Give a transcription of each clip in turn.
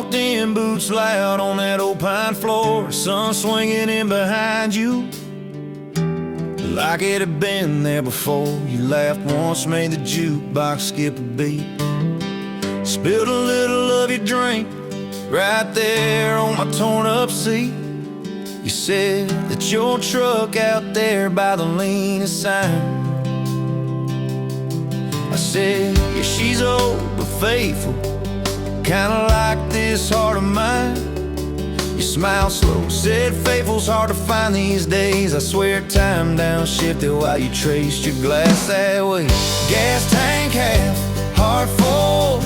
walked in, boots loud on that old pine floor, sun swinging in behind you like it had been there before. You laughed once, made the jukebox skip a beat, spilled a little of your drink right there on my torn up seat. You said that your truck out there by the lean sign. I said, yeah, she's old but faithful, kinda like this heart of mine. You smiled slow, said faithful's hard to find these days. I swear time downshifted while you traced your glass that way. Gas tank half, heart full,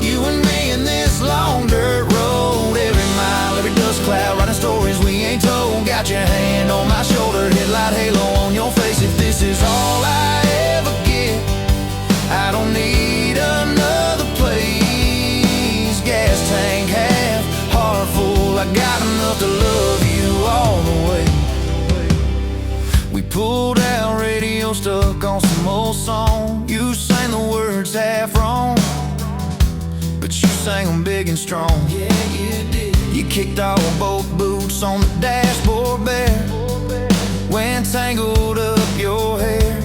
you and me in this long dirt road. Every mile, every dust cloud, writing stories we ain't told. Got your hand on my shoulder, headlight halo on your face. If this is all I ever get, I don't need another place. Gas tank half, heart full, I got enough to love you all the way. We pulled out, radio stuck on some old song. You sang the words half wrong, but you sang them big and strong. Yeah, you did. You kicked off both boots on the dashboard bare, went tangled up your hair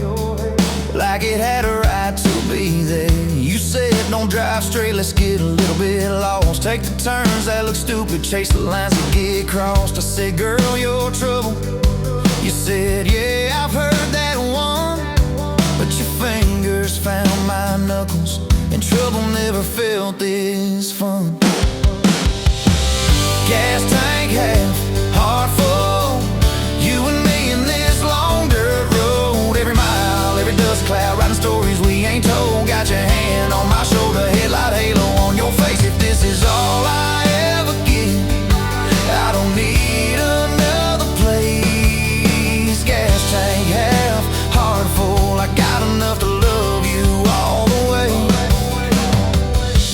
like it had a right to be there. You said don't drive straight, let's get a little bit lost, take the turns that look stupid, chase the lines that get crossed. I said, girl, you're trouble. You said, yeah, I've heard that one, but your fingers found my knuckles, and trouble never felt this fun. Gas tank half, heart full, you and me in this long dirt road. Every mile, every dust cloud, writing stories we ain't told. Got your hand on my shoulder, headlight halo on your face. If this is all I ever get, I don't need another place. Gas tank half, heart full, I got enough to love you all the way.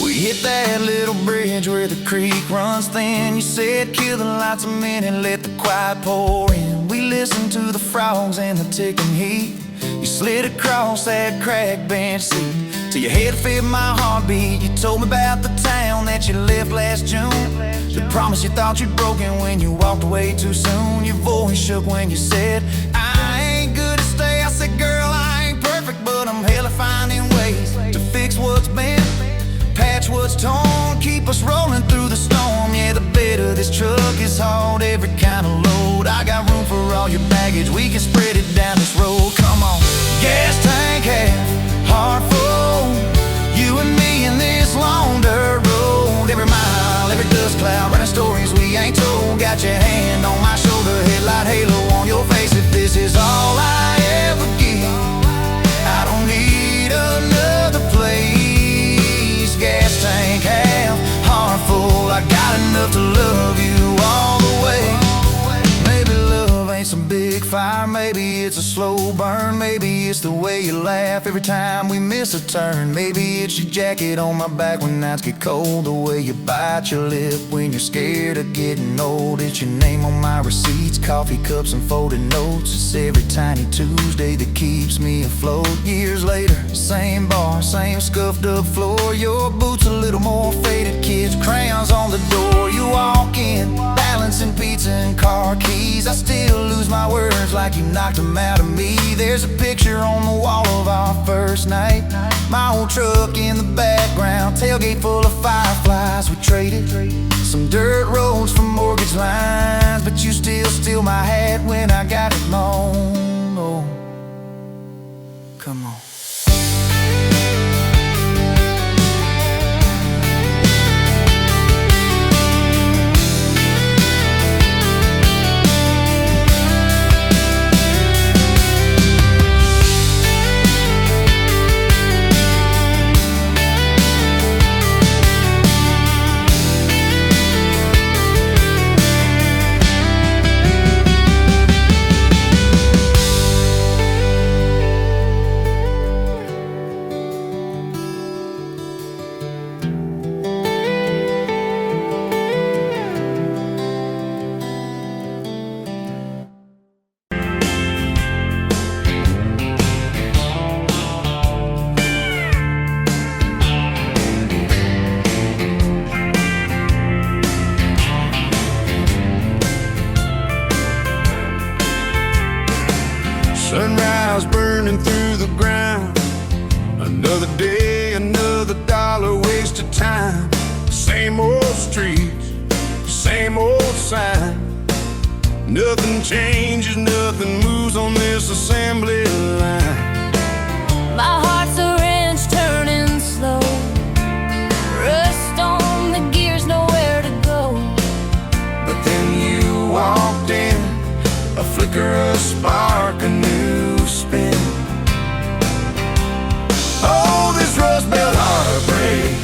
We hit that little bridge where the creek runs thin. You said kill the lights a minute, let the quiet pour in. We listened to the frogs and the ticking heat. You slid across that cracked bench seat till your head fit my heartbeat. You told me about the town that you left last June, the promise you thought you'd broken when you walked away too soon. Your voice shook when you said, I ain't good to stay. I said, girl, I ain't perfect, but I'm hella finding ways to fix what's bent, patch what's torn, keep us rolling through the storm. Yeah, the bed of this truck is hauled, every kind of load. I got room for all your baggage, we can spread it down this road. Come on. Gas tank half, heart full, you and me in this long dirt road. Every mile, every dust cloud, writing stories we ain't told. Got your hand on my shoulder, headlight halo on your face. If this is all I ever get, I don't need another place. Gas tank half, heart full, I got enough to love you all the way. Maybe love ain't some big fire, maybe it's a slow burn, maybe it's the way you laugh every time we miss a turn. Maybe it's your jacket on my back when nights get cold, the way you bite your lip when you're scared of getting old. It's your name on my receipts, coffee cups and folded notes. It's every tiny Tuesday that keeps me afloat. Years later, same bar, same scuffed up floor, your boots a little more faded, kids' crayons on the door. You walk in, balancing pizza and car keys. I still lose my words like you knocked them out of me. There's a picture on the wall of our first night, my old truck in the background, tailgate full of fireflies. We traded some dirt roads for mortgage lines, but you still steal my hat when I got it mown. Oh, come on. streets, same old sign. Nothing changes, nothing moves on this assembly line. My heart's a wrench turning slow, rust on the gears, nowhere to go. But then you walked in, a flicker, a spark, a new spin. Oh, this Rust Belt heartbreak.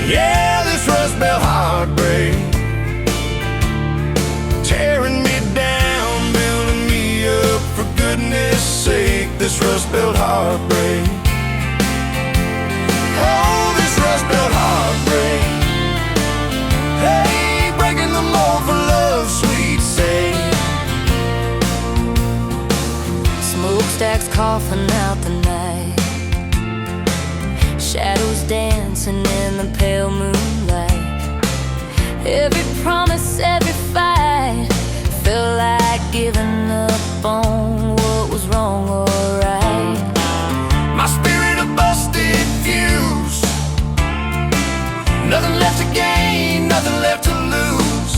Yeah, this Rust Belt heartbreak. Tearing me down, building me up, for goodness sake, this Rust Belt heartbreak. Oh, this Rust Belt heartbreak. Hey, breaking the mold for love's sweet sake. Smokestacks coughing out the night, shadows dancing in the pale moonlight. Every promise, every fight felt like giving up on what was wrong or right. My spirit a busted fuse, nothing left to gain, nothing left to lose.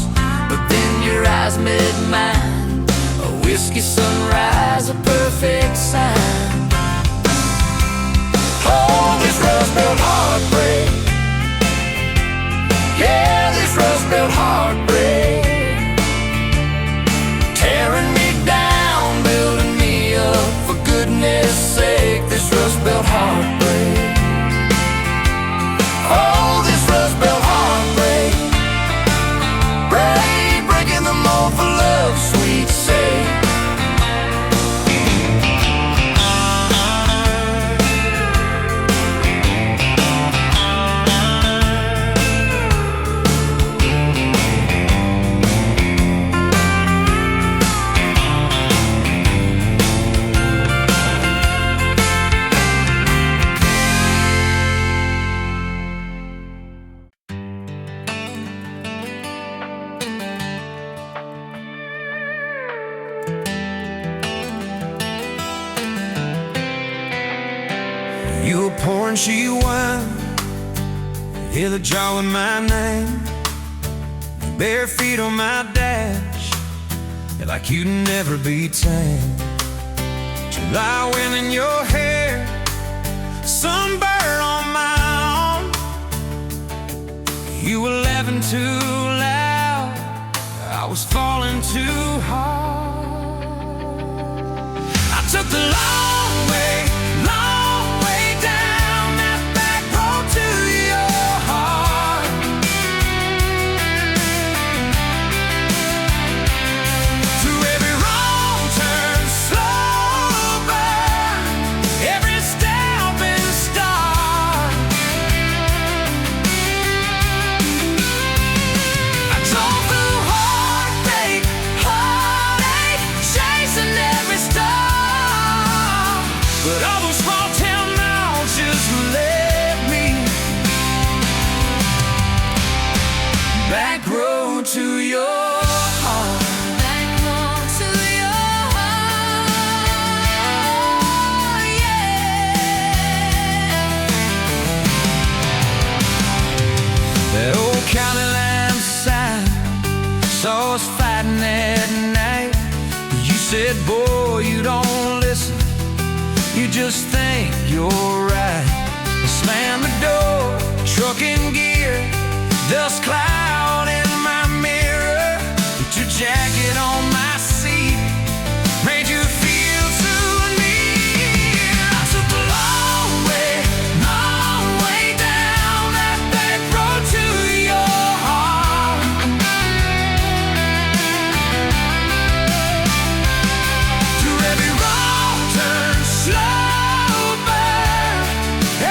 But then your eyes met mine, a whiskey sunrise, a perfect sign. Oh, this Rust Belt heartbreak. Yeah, this Rust Belt heartbreak. Tearing me down, building me up, for goodness sake, this Rust Belt heartbreak. Oh, this Rust Belt heartbreak. Breaking the mold for love's sweet sake. You were pouring she wine, hear the jar with my name, bare feet on my dash, like you'd never be tamed. July wind in your hair, sunburn on my arm. You were laughing too loud, I was falling too hard. I took the long way down that back road to your heart. Through every wrong turn, slow burn, every step and start. I drove through heartache, chasing every star. But all those small town miles just led me back road to your heart. Back home to your heart, yeah. That old county line sign saw us fighting that night. You said, boy, you don't listen, you just think you're right. I slammed the door, truck in gear, dust cloud in my mirror. Put your jacket on my seat, made you feel too near. I took the long way down that back road to your heart. Through every wrong turn, slow burn,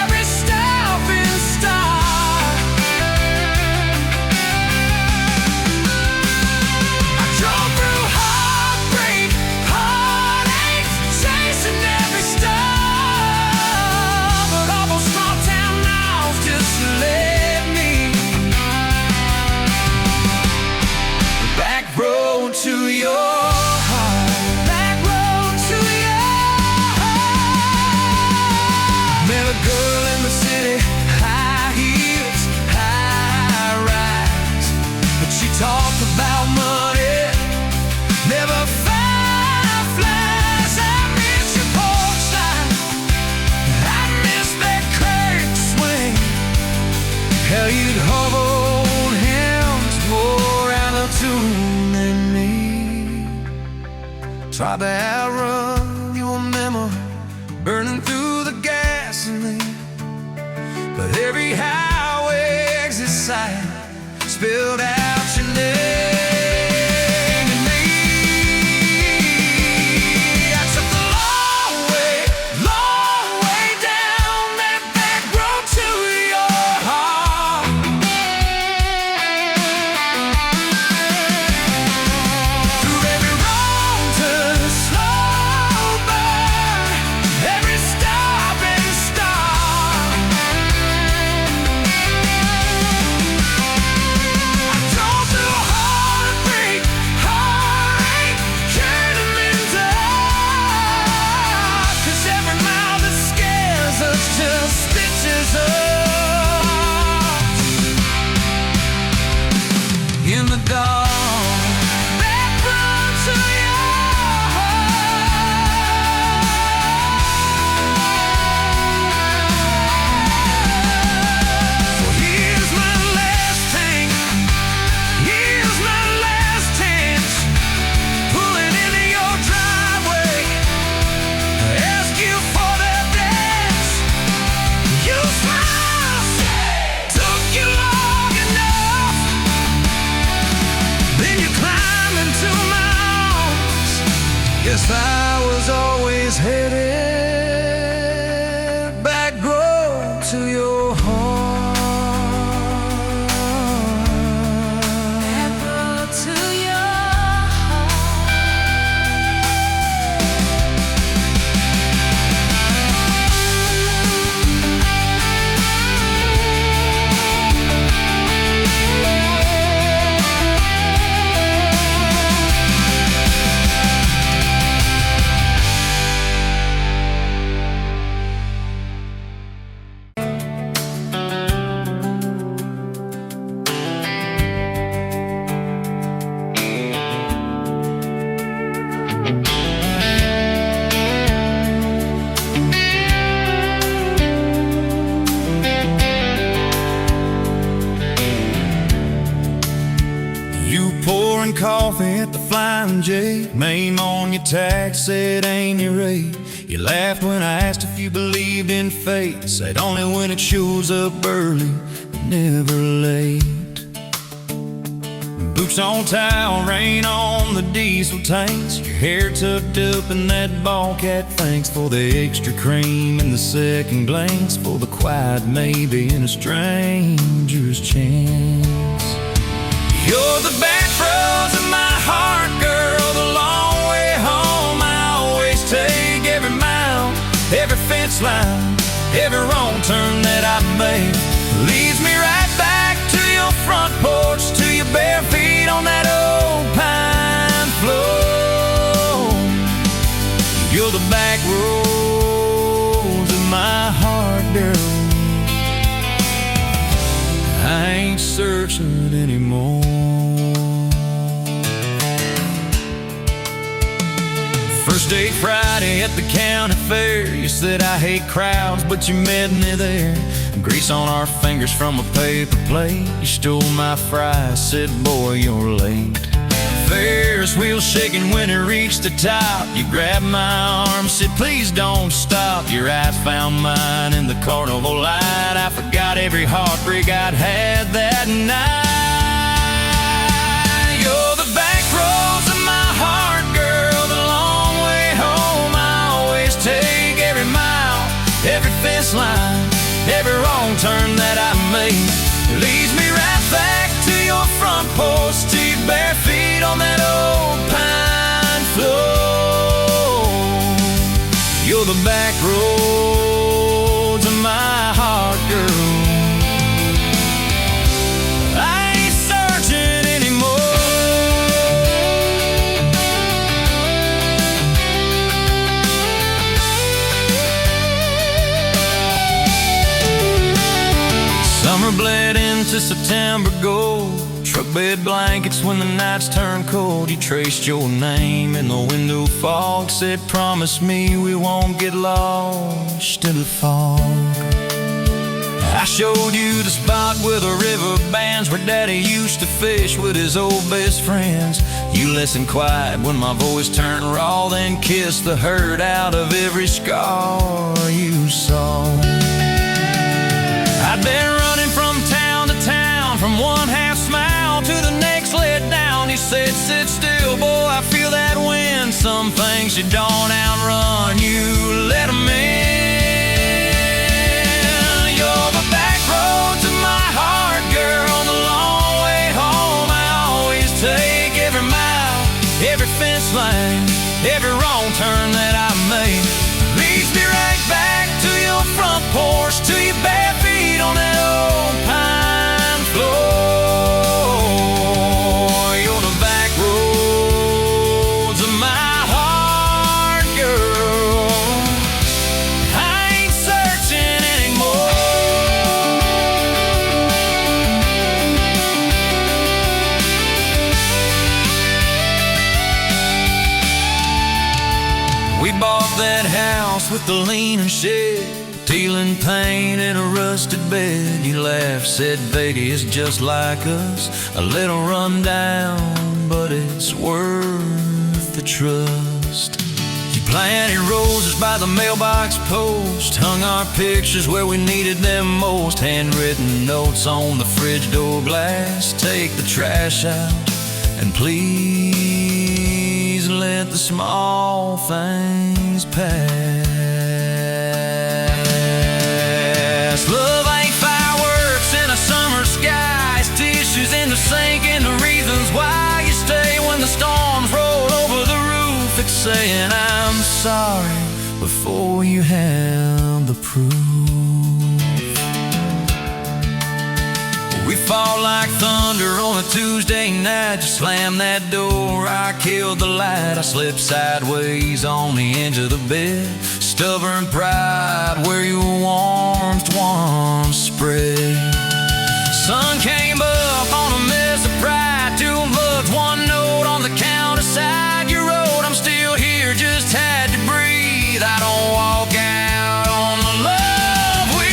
every step and start. Tried to outrun your memory, burning through the gasoline. But every highway exit sign spilled out your name and me. I took the long way down that back road to your heart. Through every wrong turn, slow burn, every stop and start. I drove through heartbreak, heartache, turning in dark. 'Cause every mile that scares us just stitches us in the dark. Back road to your heart. Well, here's my last tank, here's my last chance, pulling into your driveway, ask you for that dance. You smiled, took you long enough, then you climbed into my arms. Guess I was always headed back road to your heart. Back road to your You pouring coffee at the Flying J, name on your tax said ain't your rate. You laughed when I asked if you believed in fate, said only when it shows up early, never late. Boots on towel, rain on the diesel tanks, your hair tucked up in that ball cat. Thanks for the extra cream and the second glance, for the quiet maybe in a stranger's chance. You're the backroads of my heart, girl, the long way home. I always take every mile, every fence line, every wrong turn that I make leads me right back to your front porch, to your bare feet on that old pine floor. You're the backroads of my heart, girl. I ain't searching anymore. First date Friday at the county fair, you said I hate crowds, but you met me there. Grease on our fingers from a paper plate, you stole my fries, said boy you're late. Ferris wheel shaking when it reached the top, you grabbed my arm, said please don't stop. Your eyes found mine in the carnival light, I forgot every heartbreak I'd had that night. You're the backroads of my heart, girl, the long way home. I always take every mile, every fence line, every wrong turn that I make leads me right back to your front porch, to your bare feet on that old pine floor. You're the backroads of my heart, girl. I ain't searching anymore. Summer bled into September gold, truck bed blankets when the nights turn cold. You traced your name in the window fog, said promise me we won't get lost in the fog. I showed you the spot where the river bands, where Daddy used to fish with his old best friends. You listened quiet when my voice turned raw, then kissed the hurt out of every scar you saw. I'd been running from town to town, from one half smile to the next let down. You said, sit still, boy, I feel that wind. Some things you don't outrun, you let them in. You're the back roads of my heart, girl. The long way home I always take. Every mile, every fence line, every wrong turn that I make leads me right back to your front porch, to your bare feet on that old pine floor. You're the back roads of my heart, girl. I ain't searching anymore. We bought that house with the leaning shed, peeling paint in a rusted bed. You laughed, said, baby, it's just like us, a little run down, but it's worth the trust. You planted roses by the mailbox post, hung our pictures where we needed them most, handwritten notes on the fridge door glass. Take the trash out and please let the small things pass. Love ain't fireworks in a summer sky, it's tissues in the sink and the reasons why you stay when the storms roll over the roof. It's saying I'm sorry before you have the proof. We fought like thunder on a Tuesday night. You slammed that door, I killed the light. I slipped sideways on the edge of the bed. Stubborn pride where your warmth once spread. Sun came up on a mess of pride. 2 bucks, 1 note on the counter side. You wrote, I'm still here, just had to breathe. I don't walk out on the love we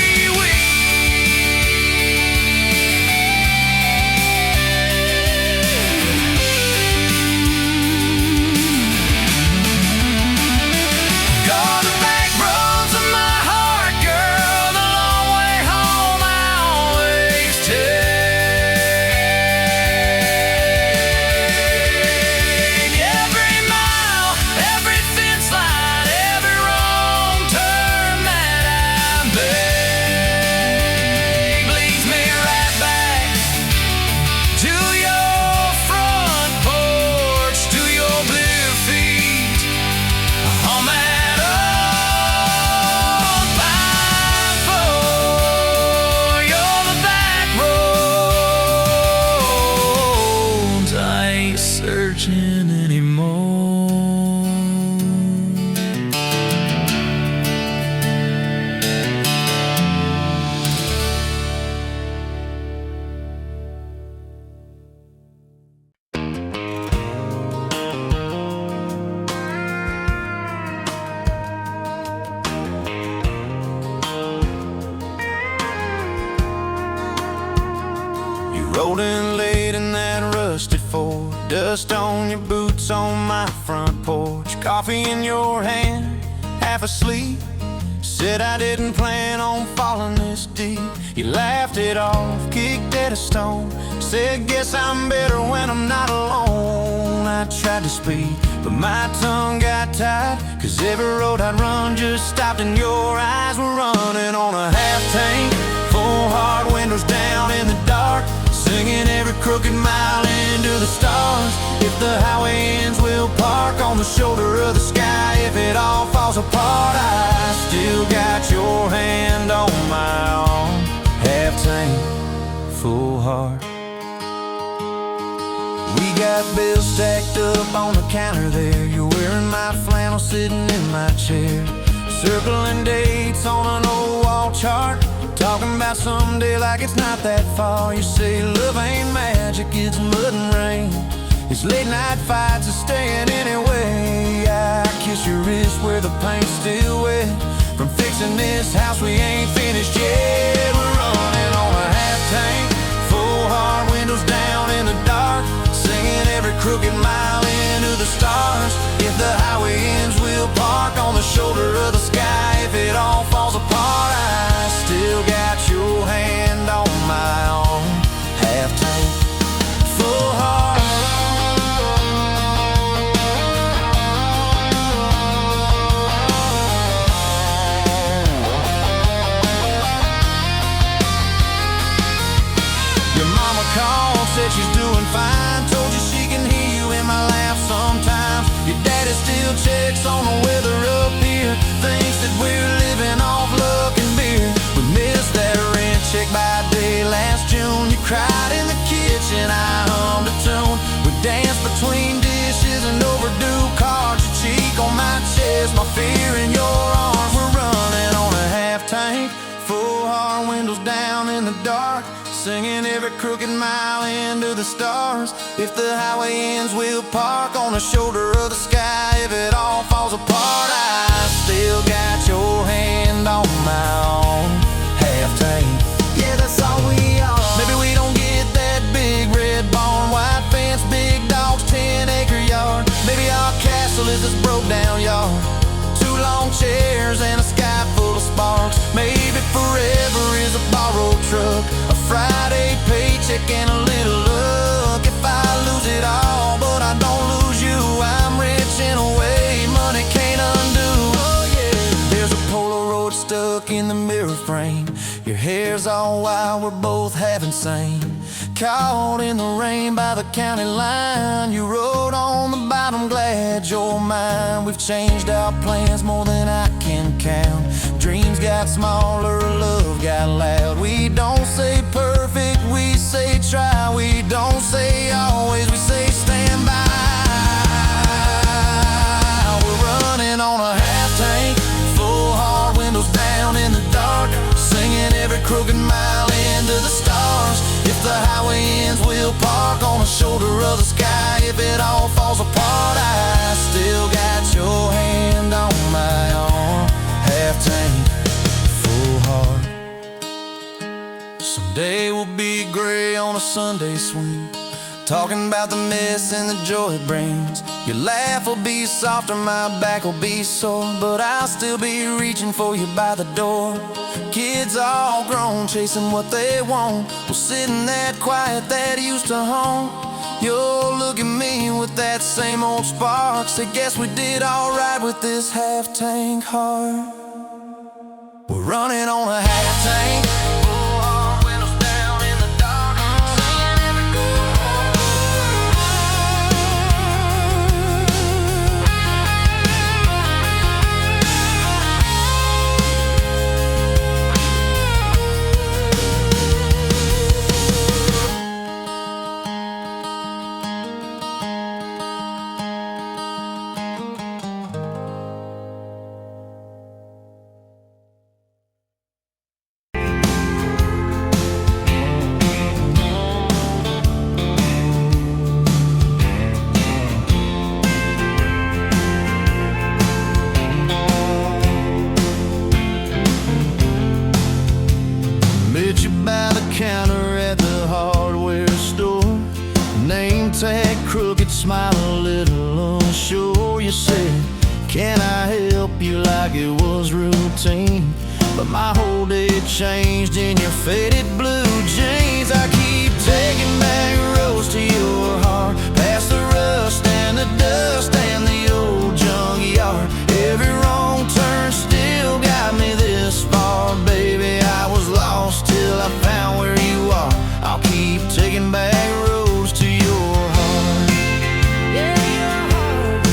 got the back roads of my heart, girl. The long way home I always take. Every mile, every fence line, every wrong turn that I make leads me right back to your front porch, to your blue feet on that old pine floor. You're the back roads. I ain't searching anymore. You rolled in late in that rusted Ford, dust on your boots on my front porch, coffee in your hand, half asleep. Said I didn't plan on falling this deep. You laughed it off, kicked at a stone, said guess I'm better when I'm not alone. I tried to speak, but my tongue got tied, 'cause every road I'd run just stopped and your eyes were running on a half tank, full hard windows down in the dark, singing every crooked mile into the stars. If the highway ends, we'll park on the shoulder of the sky. If it all falls apart, I still got your hand on my arm. Half tank, full heart. We got bills stacked up on the counter there. You're wearing my flannel, sitting in my chair, circling dates on an old wall chart, talking about someday like it's not that far. You say love ain't magic, it's mud and rain. It's late night fights are staying anyway. I kiss your wrist where the paint's still wet, from fixing this house we ain't finished yet. We're running Called, said she's doing fine. Told you she can hear you in my laugh sometimes. Your daddy still checks on the weather up here. Thinks that we're living off luck and beer. We missed that rent check by day last June. You cried in the kitchen, I hummed a tune. We danced between dishes and overdue cards. Your cheek on my chest, my fear in your arms. We're running on a half tank, full heart, windows down in the dark, singing every crooked mile into the stars. If the highway ends, we'll park on the shoulder of the sky. If it all falls apart, I still got your hand on my own half tank. Yeah, that's all we are. Maybe we don't get that big red barn, white fence, big dogs, 10-acre yard. Maybe our castle is this broke down yard, 2 long chairs and a sky full of sparks. Maybe forever is a borrowed truck, a Friday paycheck and a little luck. If I lose it all but I don't lose you, I'm rich in a way money can't undo. Oh yeah. There's a Polaroid stuck in the mirror frame. Your hair's all wild, we're both half insane. Caught in the rain by the county line. You wrote on the bottom, glad you're mine. We've changed our plans more than I can count. Dreams got smaller, love got loud. We don't say perfect, we say try. We don't say always, we say stand by. We're running on a half tank, full heart, windows down in the dark, singing every crooked mile into the stars. If the highway ends, we'll park on the shoulder of the sky. If it all falls apart, I still got your hand on my arm. Half tank, full heart. Someday we'll be gray on a Sunday swing, talking about the mess and the joy it brings. Your laugh will be softer, my back will be sore, but I'll still be reaching for you by the door. Kids all grown, chasing what they want. We'll sit in that quiet that used to haunt. You'll look at me with that same old spark. Say, guess we did alright with this half-tank heart. We're running on a half-tank, full heart, windows down in the dark, singing every counter at the hardware store. Name tag crooked, smile a little unsure. You said, can I help you, like it was routine? But my whole day changed in your faded blue jeans. I keep taking back roads to your heart, past the rust and the dust and the old junkyard. Every wrong turn still got me this far. Baby, I was lost till I found where you are. I'll keep taking back roads to your heart. Yeah, your heart.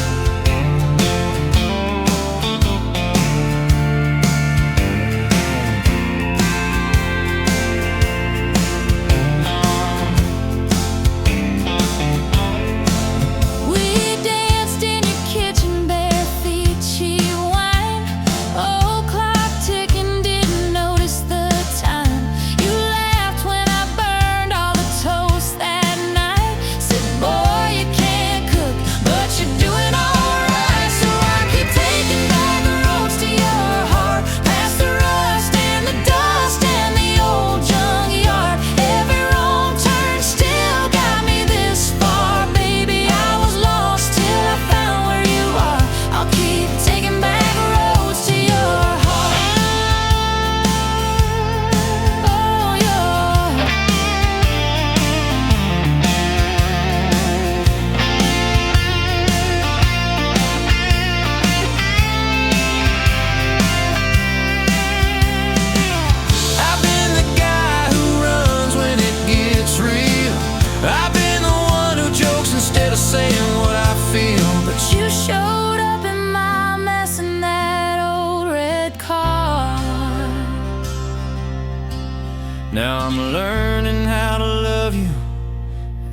saying what I feel, but you showed up in my mess in that old red car. now I'm learning how to love you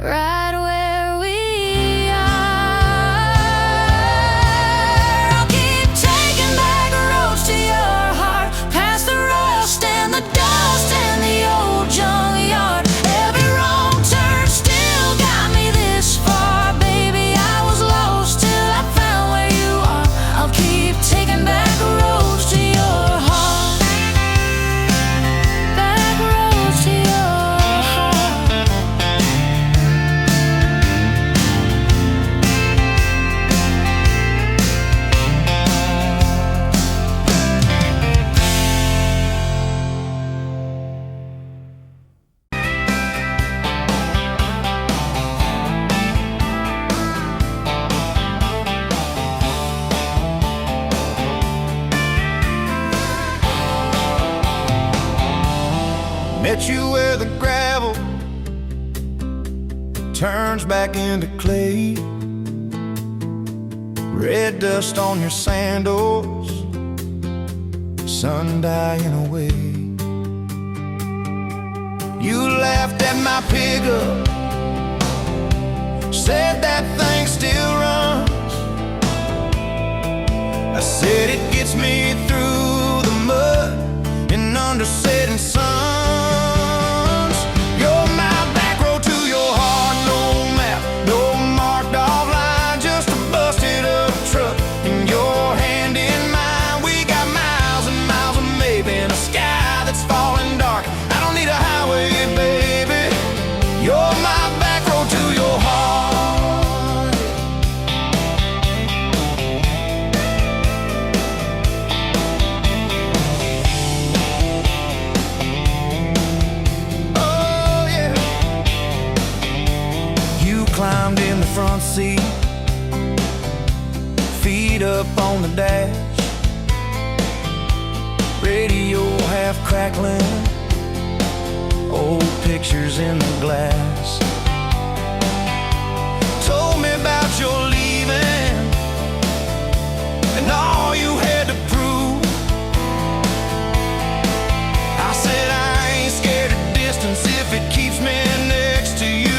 Right where we are. I'll keep taking back roads to your heart, past the rust and the dust and the old junkyard. Every wrong turn still got me this far. Baby, I was lost till I found where you are. I'll keep taking back roads to your heart, back roads to your heart. Met you where the gravel turns back into clay, red dust on your sandals, sun dying away. You laughed at my pickup, said that thing still runs. I said it gets me through the mud and under setting suns. You're my back road to your heart, no map, no marked off line, just a busted up truck and your hand in mine. We got miles and miles of maybe in a sky that's falling dark. I don't need a highway, baby. You're my back road to your heart. Oh yeah. You climbed in the front seat, feet up on the dash, radio half crackling, old pictures in the glass. Told me about your leaving and all you had to prove. I said I ain't scared of distance if it keeps me next to you.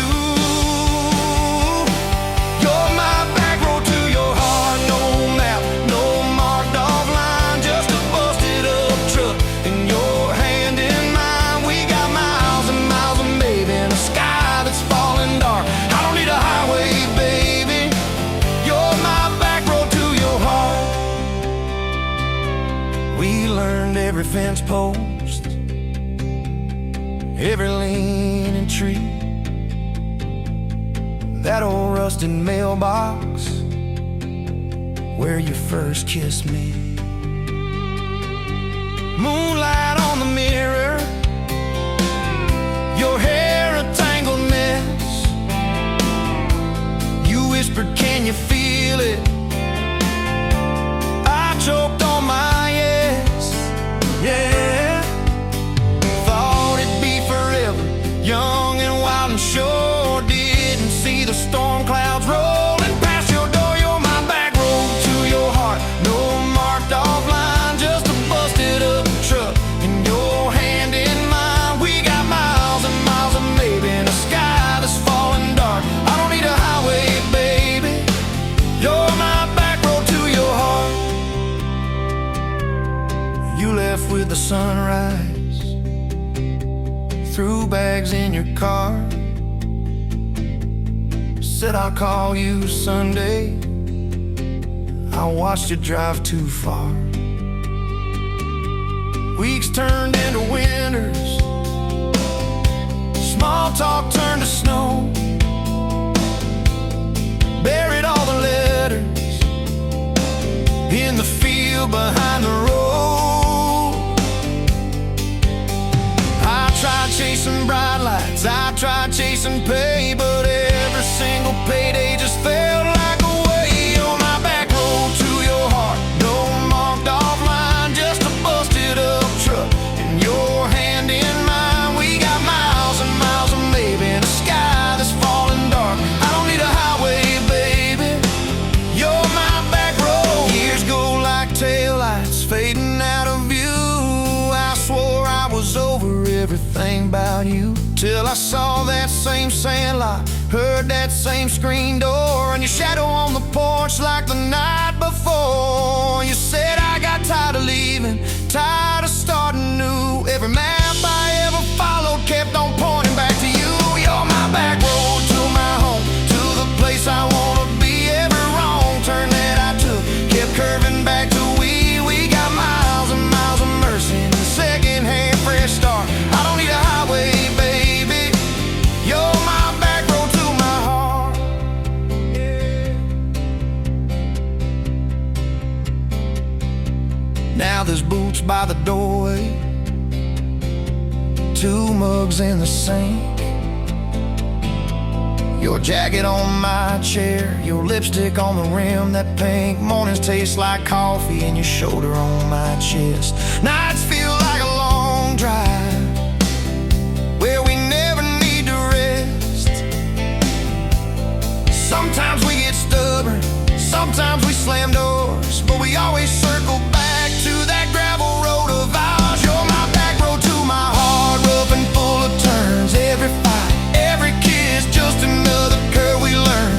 You're my back road to your heart, no map, no marked off line, just a busted up truck and your hand in mine. We got miles and miles of maybe in a sky that's falling dark. I don't need a highway, baby. You're my back road to your heart. We learned every fence post, every leaning tree, that old rusted mailbox where you first kissed me. Moonlight on the mirror, your hair a tangled mess. You whispered, can you feel it? I choked on my yes, yeah. Thought it'd be forever, young and wild and sure didn't see the storm clouds rolling past your door. You're my back road to your heart, no marked off line, just a busted up truck and your hand in mine. We got miles and miles of maybe in a sky that's falling dark. I don't need a highway, baby. You're my back road to your heart. You left with the sunrise, threw bags in your car, said I'll call you Sunday. I watched you drive too far. Weeks turned into winters, small talk turned to snow. Buried all the letters in the field behind the road. I tried chasing bright lights, I tried chasing pay, but every single payday just felt like a way. You're my back road to your heart, no marked off line, just a busted up truck and your hand in mine. We got miles and miles of maybe in a sky that's sandlot, heard that same screen door, and your shadow on the porch like the night before. You said I got tired of leaving, tired of starting new. Every map I ever followed kept on pointing back to you. You're my back road to my home, to the place I wanna be. Every wrong turn that I took kept curving back to we got miles and miles of mercy and a second-hand fresh start. I don't need a highway, baby. You're my back road to my heart. Yeah. Now there's boots by the doorway, 2 mugs in the sink, your jacket on my chair, your lipstick on the rim, that pink. Mornings taste like coffee and your shoulder on my chest. Nights feel like a long drive where we never need to rest. Sometimes we get stubborn, sometimes we slam doors, but we always circle back to that gravel road of ours. You're my back road to my heart, rough and full of turns. Every fight, every kiss, just another curve we learn.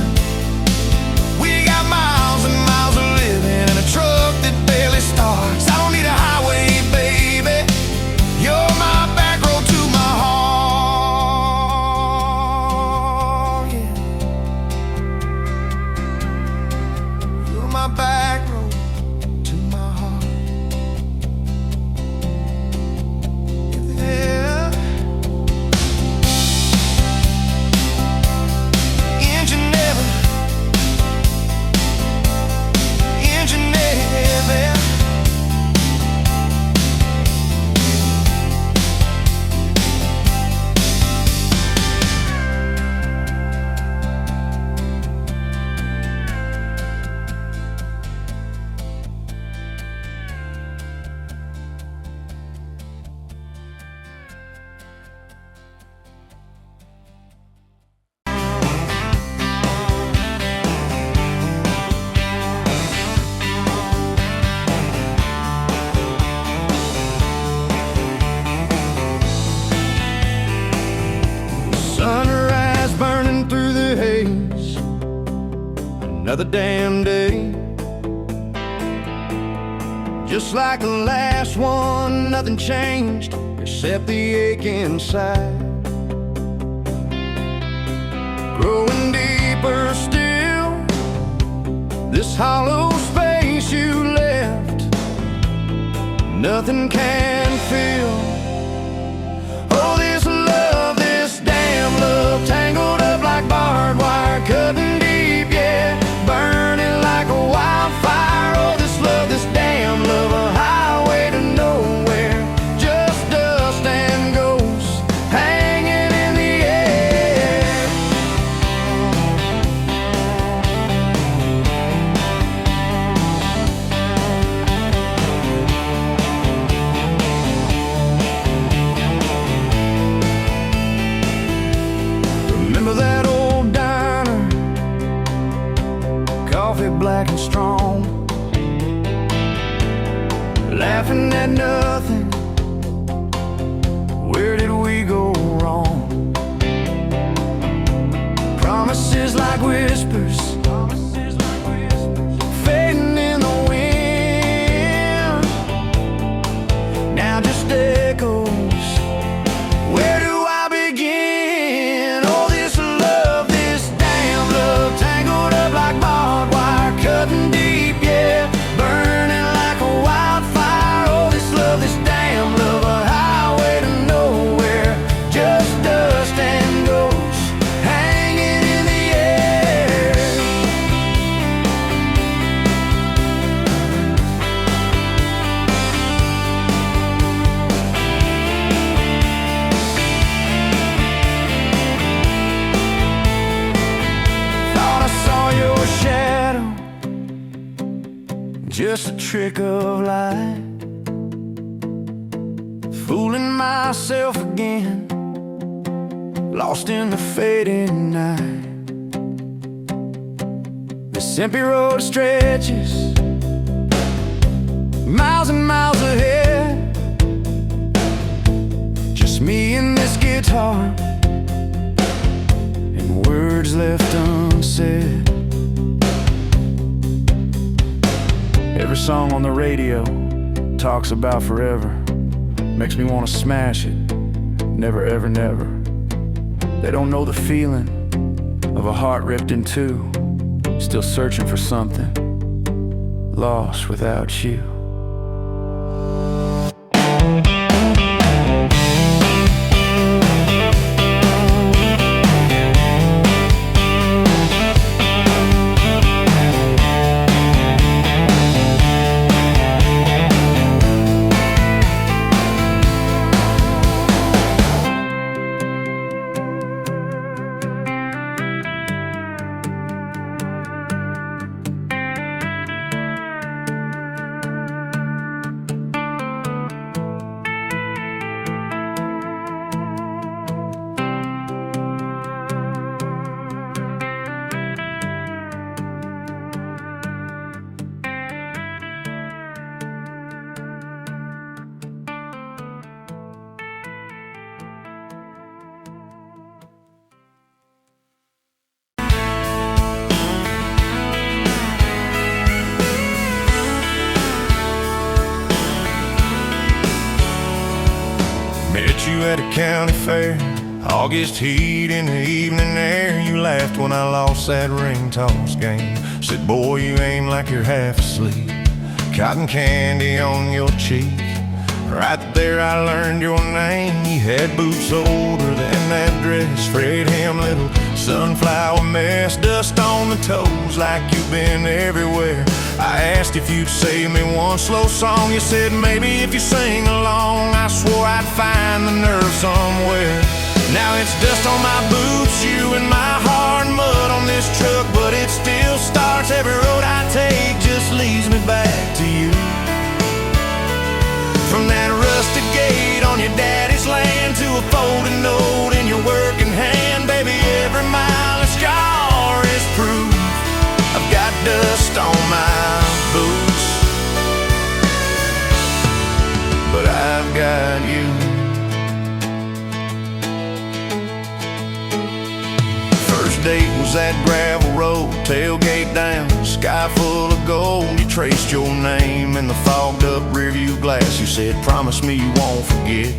We got miles and miles of living in a truck that barely starts. I don't need a highway, baby. You're my back road to my heart. Yeah. You're my back road to my heart. Yeah. Engine never. Sunrise burning through the haze, another damn day. Just like the last one, nothing changed except the ache inside. Growing deeper still, this hollow space you left, nothing can fill. Oh, this love, this damn love, tangled up like barbed wire, cutting deep, yeah, burning like a wildfire. Oh, this love, this damn love, a highway to nowhere, just dust and ghosts hanging in the air. Remember that old diner, coffee black and strong, laughing at nothing. Where did we go wrong? Promises like whispers, fading in the wind, now just echoes. Where do I begin? Oh, this love, this damn love, tangled up like barbed wire, cutting deep, yeah, burning like a wildfire. Oh, this love, this damn love, a highway to nowhere, just dust and ghosts hanging in the air. Thought I saw your shadow, just a trick of light, fooling myself again, lost in the fading night. This empty road stretches miles and miles ahead, just me and this guitar, said. Every song on the radio talks about forever. Makes me want to smash it. Never, ever, never. They don't know the feeling of a heart ripped in two, still searching for something, lost without you. Met you at a county fair, August heat in the evening air. You laughed when I lost that ring toss game. Said, boy, you aim like you're half asleep. Cotton candy on your cheek. Right there I learned your name. You had boots older than that dress, frayed hem, little sunflower mess, dust on the toes like you've been everywhere. I asked if you'd save me one slow song. You said maybe if you sing along. I swore I'd find the nerve somewhere. Now it's dust on my boots, you and my heart, mud on this truck, but it still starts. Every road I take just leads me back to you. From that rusted gate on your daddy's land to a folded note in your working hand, baby, every mile a scar is proof. I've got dust on my boots, but I've got you. First date was that gravel road, tailgate down, sky full of gold. You traced your name in the fogged up rearview glass. You said, promise me you won't forget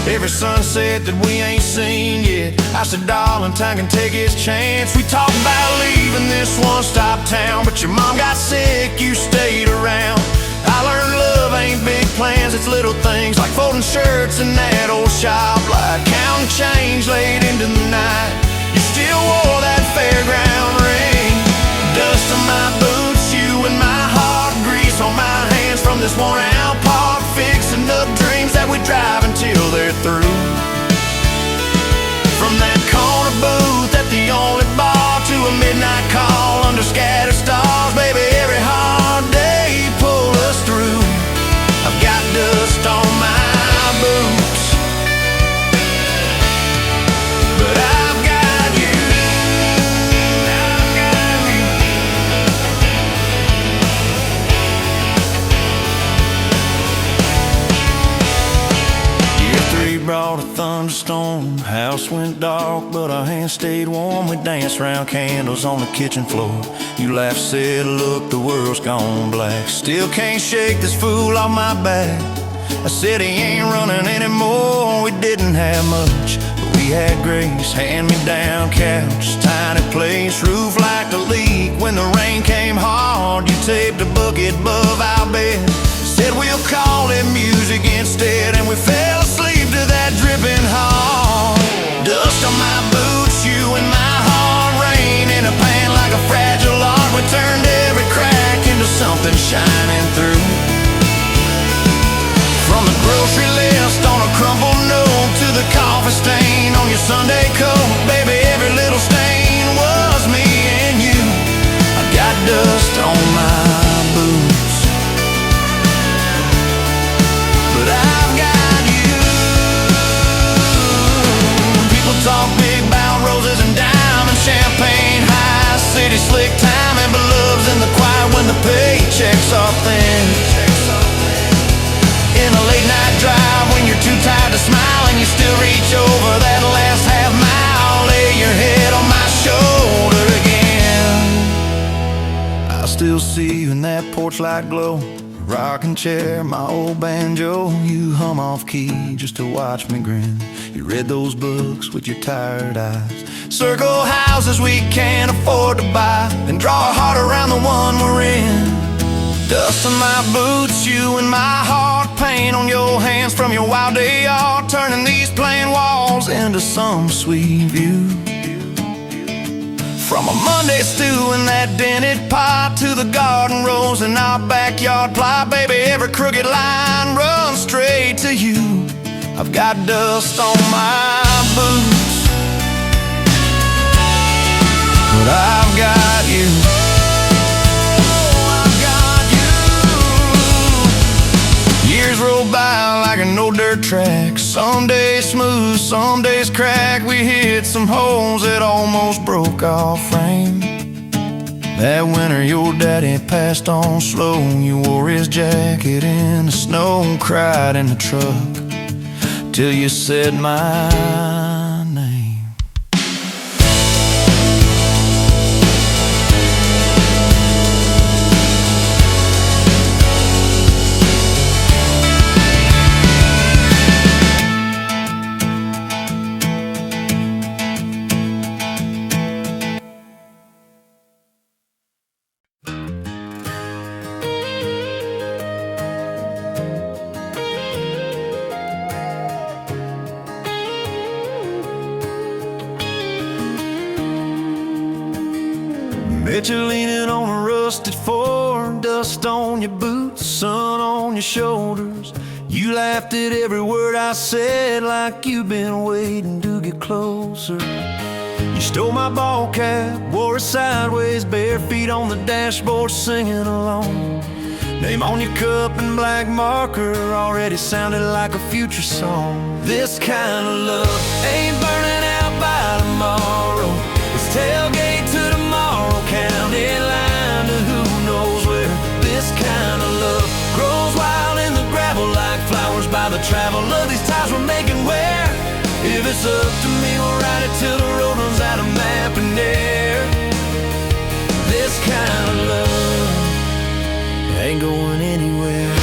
every sunset that we ain't seen yet. I said, darling, time can take its chance. We talked about leaving this one-stop town, but your mom got sick, you stayed around. I learned love ain't big plans, it's little things like folding shirts in that old shop, like counting change late into the night. You still wore that fairground ring. Dust on my boots, you and my heart, grease on my hands from this worn-out park, fixing up dreams that we drive until they're through. From that corner booth at the only bar to a midnight call under scattered stars, baby, every hard day pull us through. I've got dust on my boots, but I've got you. I've got you. Year 3 brought a thunderstorm. House went dark, but our hands stayed warm. We danced round candles on the kitchen floor. You laughed, said, look, the world's gone black. Still can't shake this fool off my back. I said he ain't running anymore. We didn't have much, but we had grace. Hand-me-down couch, tiny place, roof like a leak. When the rain came hard, you taped a bucket above our bed. Said we'll call it music instead, and we fell asleep to that dripping heart. Dust on my boots, you and my heart, rain in a pan like a fragile art. We turned every crack into something shining through. From the grocery list on a crumpled note to the coffee stain on your Sunday coat, baby, every little stain was me and you. I got dust on my boots, but I've got you. see you in that porch light glow. Rocking chair, my old banjo. You hum off key just to watch me grin. You read those books with your tired eyes. Circle houses we can't afford to buy, then draw a heart around the one we're in. Dust on my boots, you and my heart. Paint on your hands from your wild day art, turning these plain walls into some sweet view. From a Monday stew in that dented pot to the garden rose in our backyard plot, baby, every crooked line runs straight to you. I've got dust on my boots, but I've got you. I've got you. Years roll by like an old dirt track. Some days smooth, some days crack. We hit some holes that almost broke our frame. That winter your daddy passed on slow. You wore his jacket in the snow, cried in the truck till you said my name. Bet you're leaning on a rusted Ford, dust on your boots, sun on your shoulders. You laughed at every word I said like you've been waiting to get closer. You stole my ball cap, wore it sideways, bare feet on the dashboard singing along. Name on your cup in black marker already sounded like a future song. This kind of love ain't burning out by tomorrow. It's tailgate to tomorrow, county line to who knows where. This kind of love grows wild in the gravel like flowers by the travel of these ties we're making where. If it's up to me, we'll ride it till the road runs out of map and air. This kind of love ain't going anywhere.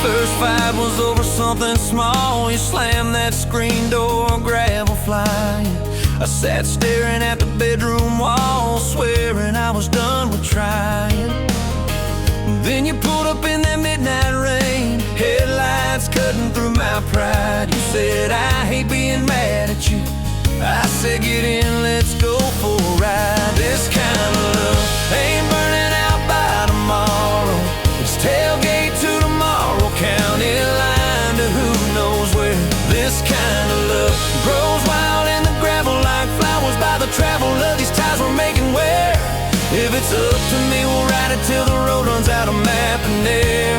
First fight was over something small. You slammed that screen door, gravel flying. I sat staring at the bedroom wall, swearing I was done with trying. Then you pulled up in that midnight rain, headlights cutting through my pride. You said, I hate being mad at you. I said, get in, let's go for a ride. This kind of love ain't burning out by tomorrow. It's tailgate to tomorrow, county line to who knows where. This kind of love grows wild in the gravel like flowers by the travel of these ties we're making where. If it's up to me, we'll ride it till the road runs out of map and air.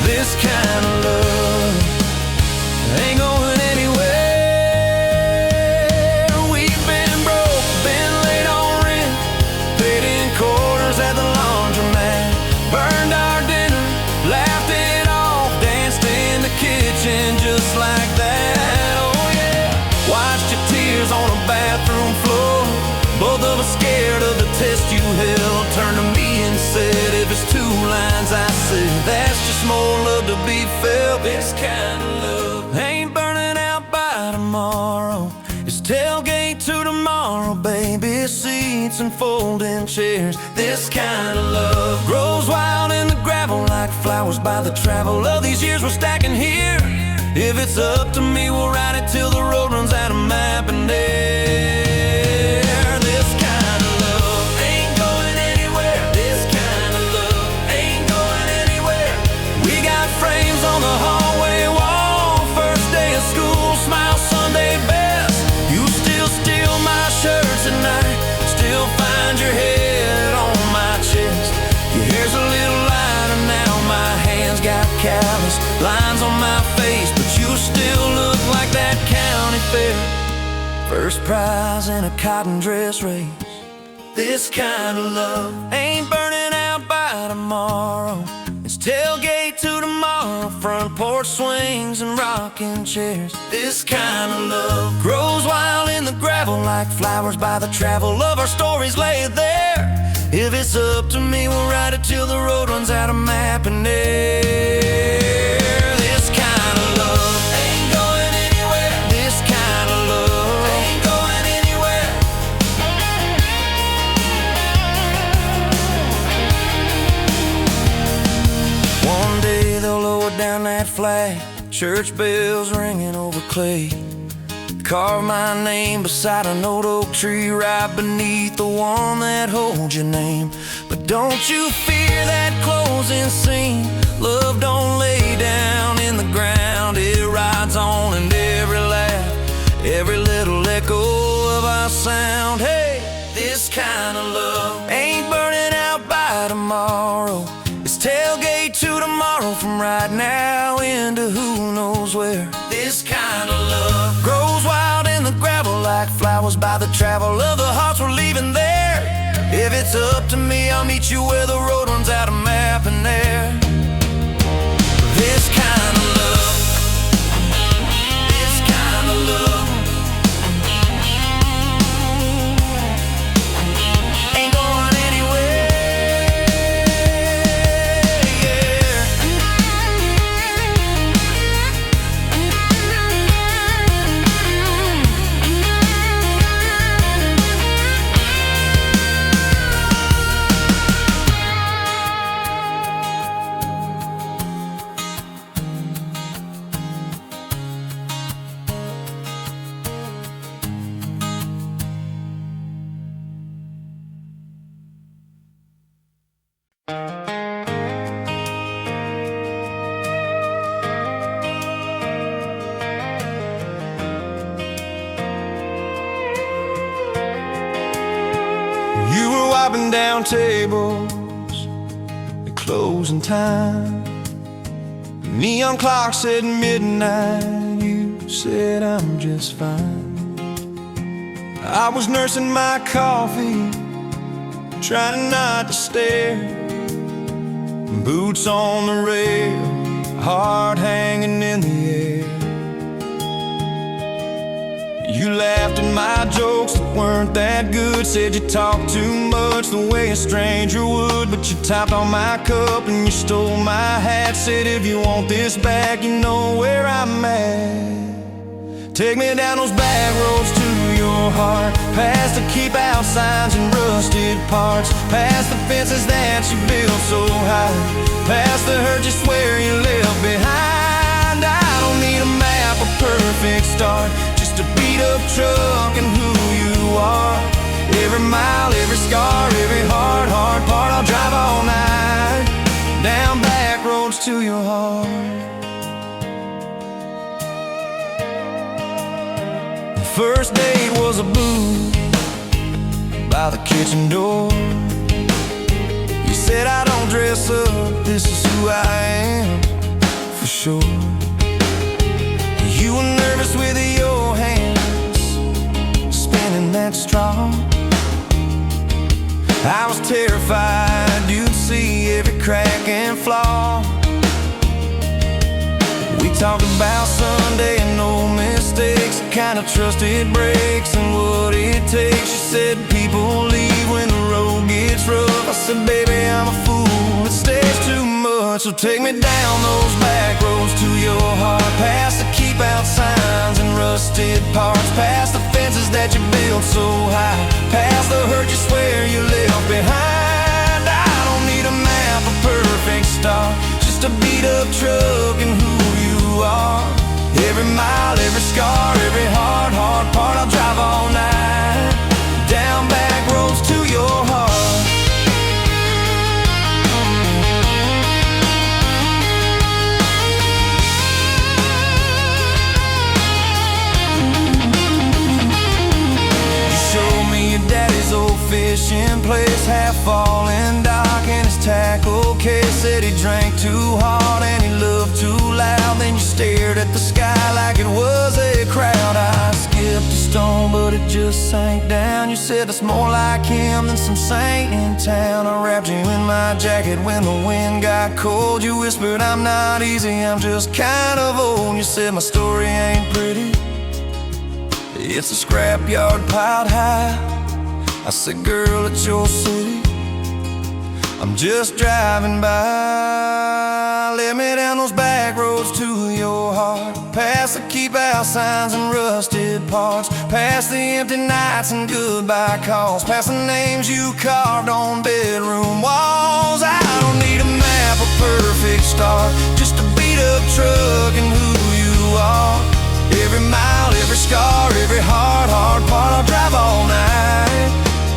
This kind of love ain't going anywhere. We've been broke, been late on rent, paid in quarters at the laundromat, burned our dinner, laughed it off, danced in the kitchen just like that. Oh yeah, watched your tears on a bathroom floor. Both of us scared of the test you held. Turned to me and said, if it's two lines I said, that's just more love to be felt. This kind of love ain't burning out by tomorrow. It's tailgate to tomorrow, baby seats and folding chairs. This kind of love grows wild in the gravel like flowers by the travel of these years we're stacking here. If it's up to me, we'll ride it till the road runs out of map and air. On the hallway wall, first day of school, smile Sunday best. You still steal my shirts at night, still find your head on my chest. Your hair's a little lighter now, my hands got callous lines on my face, but you still look like that county fair. First prize in a cotton dress race. This kind of love ain't burning out by tomorrow. It's tailgate to tomorrow. front porch swings and rocking chairs. This kind of love grows wild in the gravel like flowers by the travel of our stories laid there. If it's up to me, we'll ride it till the road runs out of map and air. This kind of love ain't going anywhere. This kind of love ain't going anywhere. One day they'll lower down that flag, church bells ringing over clay. Carve my name beside an old oak tree right beneath the one that holds your name. But don't you fear that closing scene. Love don't lay down in the ground. It rides on in every laugh, every little echo of our sound. Hey, this kind of love ain't burning out by tomorrow. It's tailgate to tomorrow, from right now into who knows where. This kind of love grows wild in the gravel like flowers by the travel of the hearts we're leaving there. If it's up to me, I'll meet you where the road runs out of map and air. This kind of love, this kind of love ain't going anywhere, yeah. You were wiping down tables at closing time. Neon clock said midnight. You said I'm just fine. I was nursing my coffee, trying not to stare. Boots on the rail, heart hanging in the air. You laughed at my jokes that weren't that good. Said you talked too much the way a stranger would. But you topped on my cup and you stole my hat. Said if you want this back, you know where I'm at. Take me down those back roads to your heart, past the keep out signs and rusted parts, past the fences that you built so high, past the hurt you swear you left behind. I don't need a map, a perfect start, just a beat up truck and who you are. Every mile, every scar, every hard part, I'll drive all night down back roads to your heart. First date was a booth by the kitchen door. You said I don't dress up, this is who I am, for sure. You were nervous with your hands spinning that straw. I was terrified you'd see every crack and flaw. We talked about Sunday and no mistakes, the kind of trust it breaks and what it takes. She said people leave when the road gets rough. I said baby, I'm a fool, it stays too much. So take me down those back roads to your heart, past the keep out signs and rusted parts, past the fences that you built so high, past the hurt you swear you left behind. I don't need a map, a perfect start, just a beat up truck and who you are. Every mile, every scar, every hard part, I'll drive all night down back roads to your heart. You showed me your daddy's old fishing place, half fallen dock and his tackle case. Said he drank too hard and he loved too loud. Then you stared at the sky like it was a crowd. I skipped a stone but it just sank down. You said it's more like him than some saint in town. I wrapped you in my jacket when the wind got cold. You whispered, I'm not easy, I'm just kind of old. You said my story ain't pretty, it's a scrapyard piled high. I said, girl, it's your city, I'm just driving by. Let me down those back roads to your heart, past the keep out signs and rusted parts, past the empty nights and goodbye calls, past the names you carved on bedroom walls. I don't need a map, a perfect start, just a beat up truck and who you are. Every mile, every scar, every hard part, I'll drive all night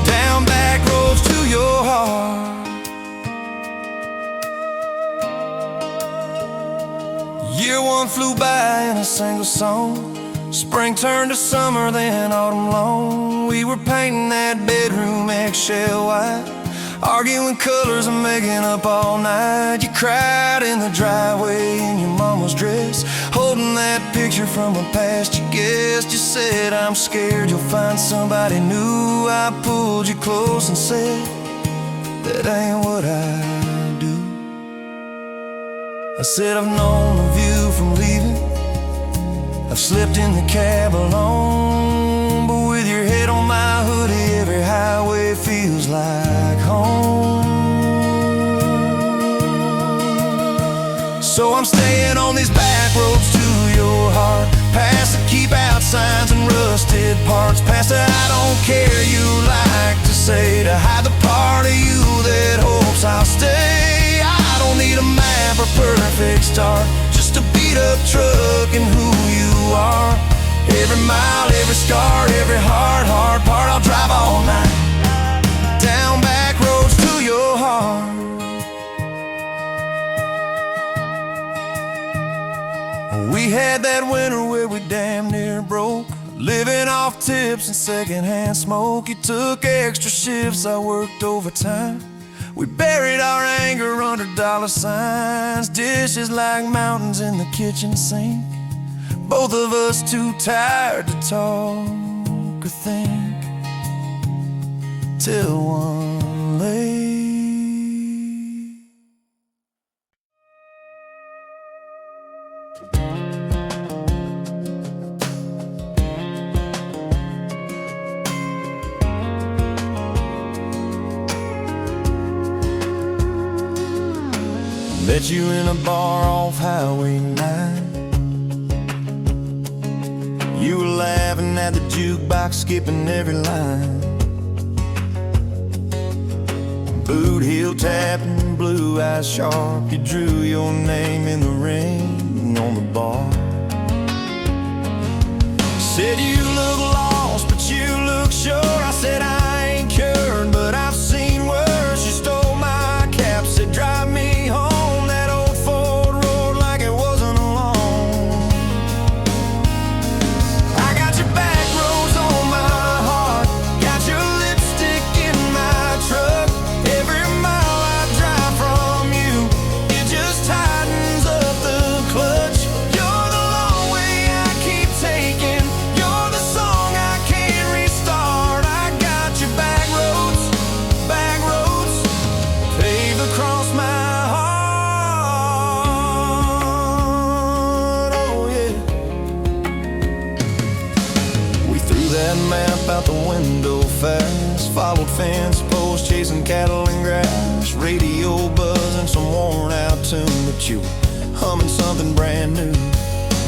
down back roads to your heart. Year one flew by in a single song. Spring turned to summer, then autumn long. We were painting that bedroom eggshell white, arguing colors and making up all night. You cried in the driveway in your mama's dress, holding that picture from a past you guessed. You said, I'm scared you'll find somebody new. I pulled you close and said, that ain't what I do. I said, I've known of you from leaving, I've slept in the cab alone, but with your head on my hoodie, every highway feels like home. So I'm staying on these back roads to your heart, past the keep out signs and rusted parts, past the I don't care you like to say, to hide the part of you that hopes I'll stay. I don't need a map or perfect start, just a beat up truck and who you are. Every mile, every scar, every hard part, I'll drive all night down back roads to your heart. We had that winter where we damn near broke, living off tips and secondhand smoke. You took extra shifts, I worked overtime. We buried our anger under dollar signs, dishes like mountains in the kitchen sink, both of us too tired to talk or think, till one late. Met you in a bar off Highway 9. You were laughing at the jukebox, skipping every line. Boot heel tapping, blue eyes sharp, you drew your name in the ring on the bar. Said you look lost, but you look sure. I said I ain't cured, but I've seen worse. You stole my cap, said drive me home. Out the window fast, followed fence posts, chasing cattle and grass, radio buzzing some worn out tune, but you were humming something brand new.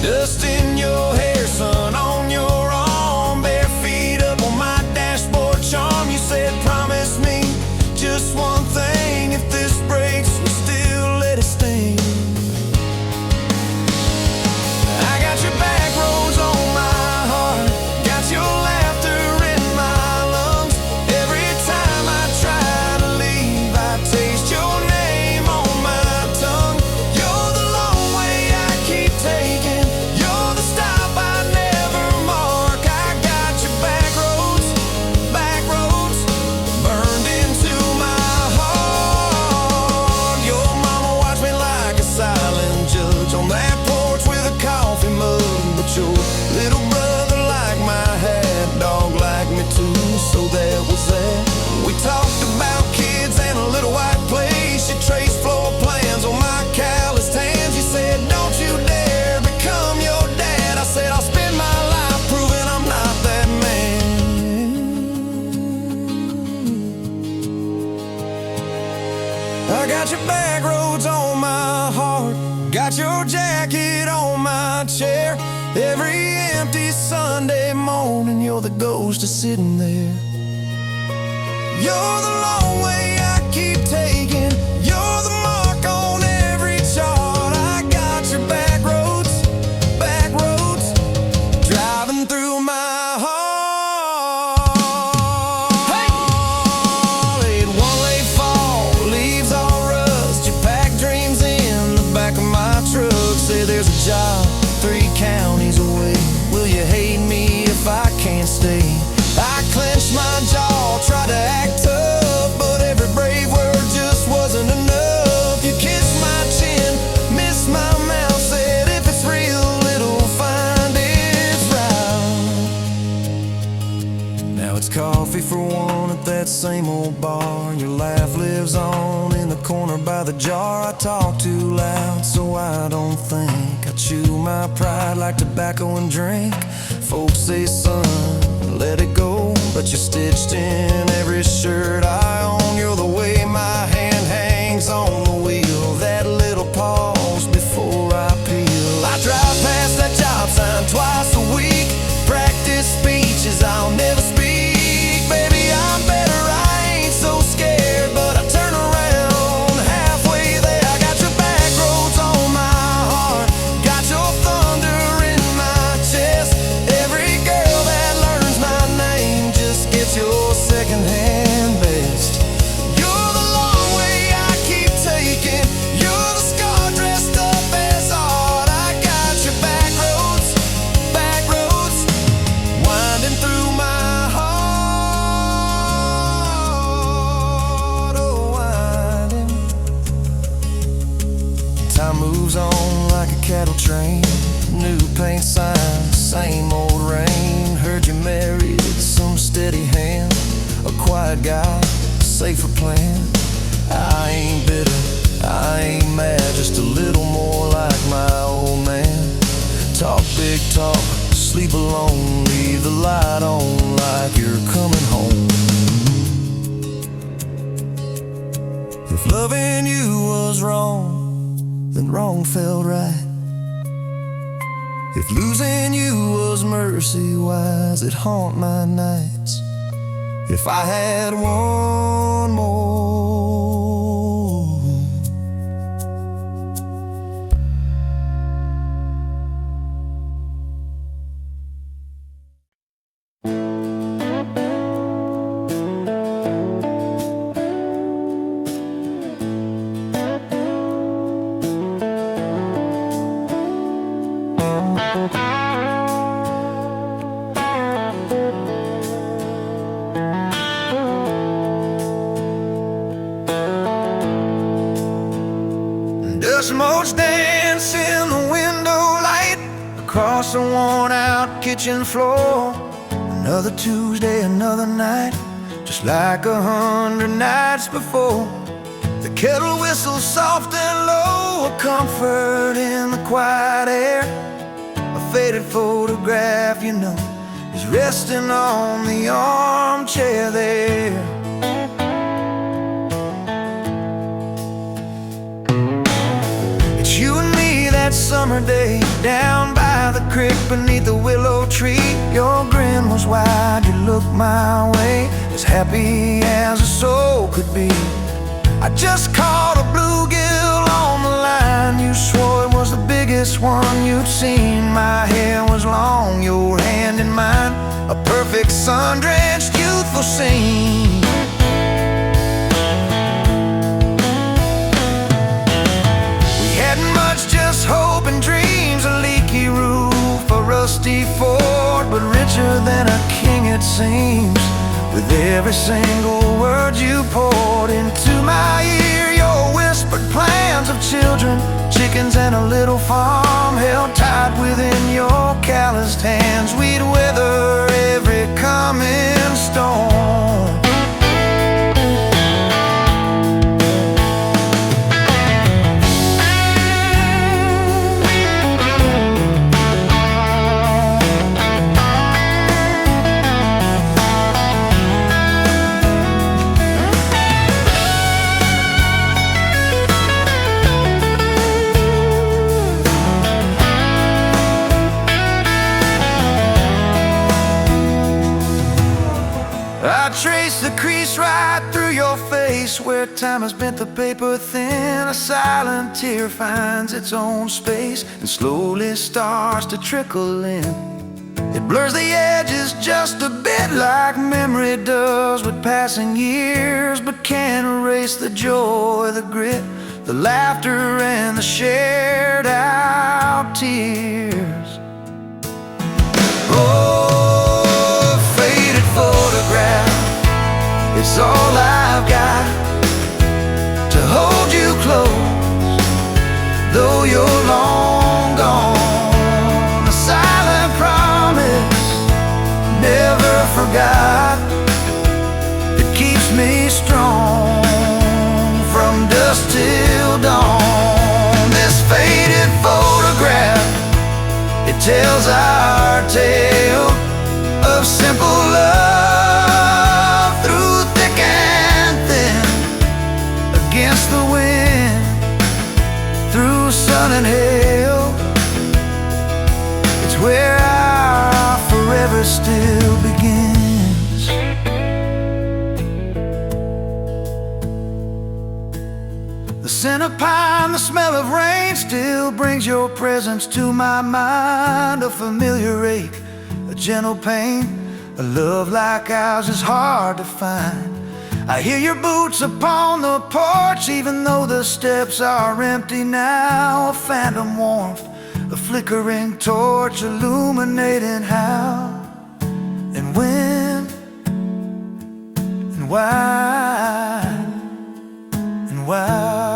Dust in your hair, sun on your arm, bare feet up on my dashboard charm. You said promise me just one thing, if this breaks we still let it sting. I got your back roads on my heart, got your laughter in my lungs. Every time I try to leave, I taste your name on my tongue. You're the long way I keep taking, you're the stop I never mark. I got your back roads, burned into my heart. Your mama watched me like a silent judge on that porch with a coffee mug, but your little brother liked my hat, dog like Every empty Sunday morning, you're the ghost of sitting there. You're the long way I keep taking. You're the mark on every chart. I got your back roads, driving through my heart. Hey! One-way fall, leaves all rust. You pack dreams in the back of my truck. Say there's a job 3 counties away. Will you hate me if I can't stay? I clenched my jaw, tried to act tough, but every brave word just wasn't enough. You kissed my chin, missed my mouth, said if it's real, it'll find its route. Now it's coffee for one at that same old bar. Your laugh lives on in the corner by the jar. I talk too loud, so I don't think. I chew my pride like tobacco and drink. Folks say, son, let it go, but you're stitched in every shirt I own. You're the way my hand hangs on the wheel, that little pause before I peel. I drive past that job sign twice a week, practice speeches I'll never speak. Baby, I'm better, I ain't so scared, but I turn around halfway there. I got your back roads on my heart, got your thunder in my chest. Every girl that learns my name just gets your second-hand best. You're the long way I keep taking. You're the scar dressed up as art. I got your back roads, winding through my heart. Oh, winding. Time moves on like a cattle train. New paint signs, same old rain. Heard you married some steady hand, a quiet guy, safer plan. I ain't bitter, I ain't mad, just a little more like my old man. Talk big talk, sleep alone, leave the light on like you're coming home. If loving you was wrong, then wrong felt right. If losing you was mercy, why does it haunt my nights? If I had one more. Smoke's dance in the window light across the worn-out kitchen floor. Another Tuesday, another night, just like 100 nights before. The kettle whistles soft and low, a comfort in the quiet air. A faded photograph, you know, is resting on the armchair there. You and me that summer day, down by the creek beneath the willow tree. Your grin was wide, you looked my way, as happy as a soul could be. I just caught a bluegill on the line. You swore it was the biggest one you'd seen. My hair was long, your hand in mine, a perfect sun-drenched youthful scene. Just hope and dreams, a leaky roof, a rusty fort, but richer than a king it seems. With every single word you poured into my ear, your whispered plans of children, chickens and a little farm held tight within your calloused hands. We'd weather every coming storm. crease right through your face where time has bent the paper thin. A silent tear finds its own space and slowly starts to trickle in. It blurs the edges just a bit like memory does with passing years, but can't erase the joy, the grit, the laughter, and the shared out tears. Oh, faded photograph, it's all I've got to hold you close, though you're long gone. A silent promise, never forgot, it keeps me strong from dusk till dawn. This faded photograph, it tells our tale of simple love through thick and thin, against the wind, through sun and hail. It's where our forever still begins. The scent of pine, the smell of rain still brings your presence to my mind. A familiar ache, a gentle pain, a love like ours is hard to find. I hear your boots upon the porch, even though the steps are empty now. A phantom warmth, a flickering torch, illuminating how and when and why and why.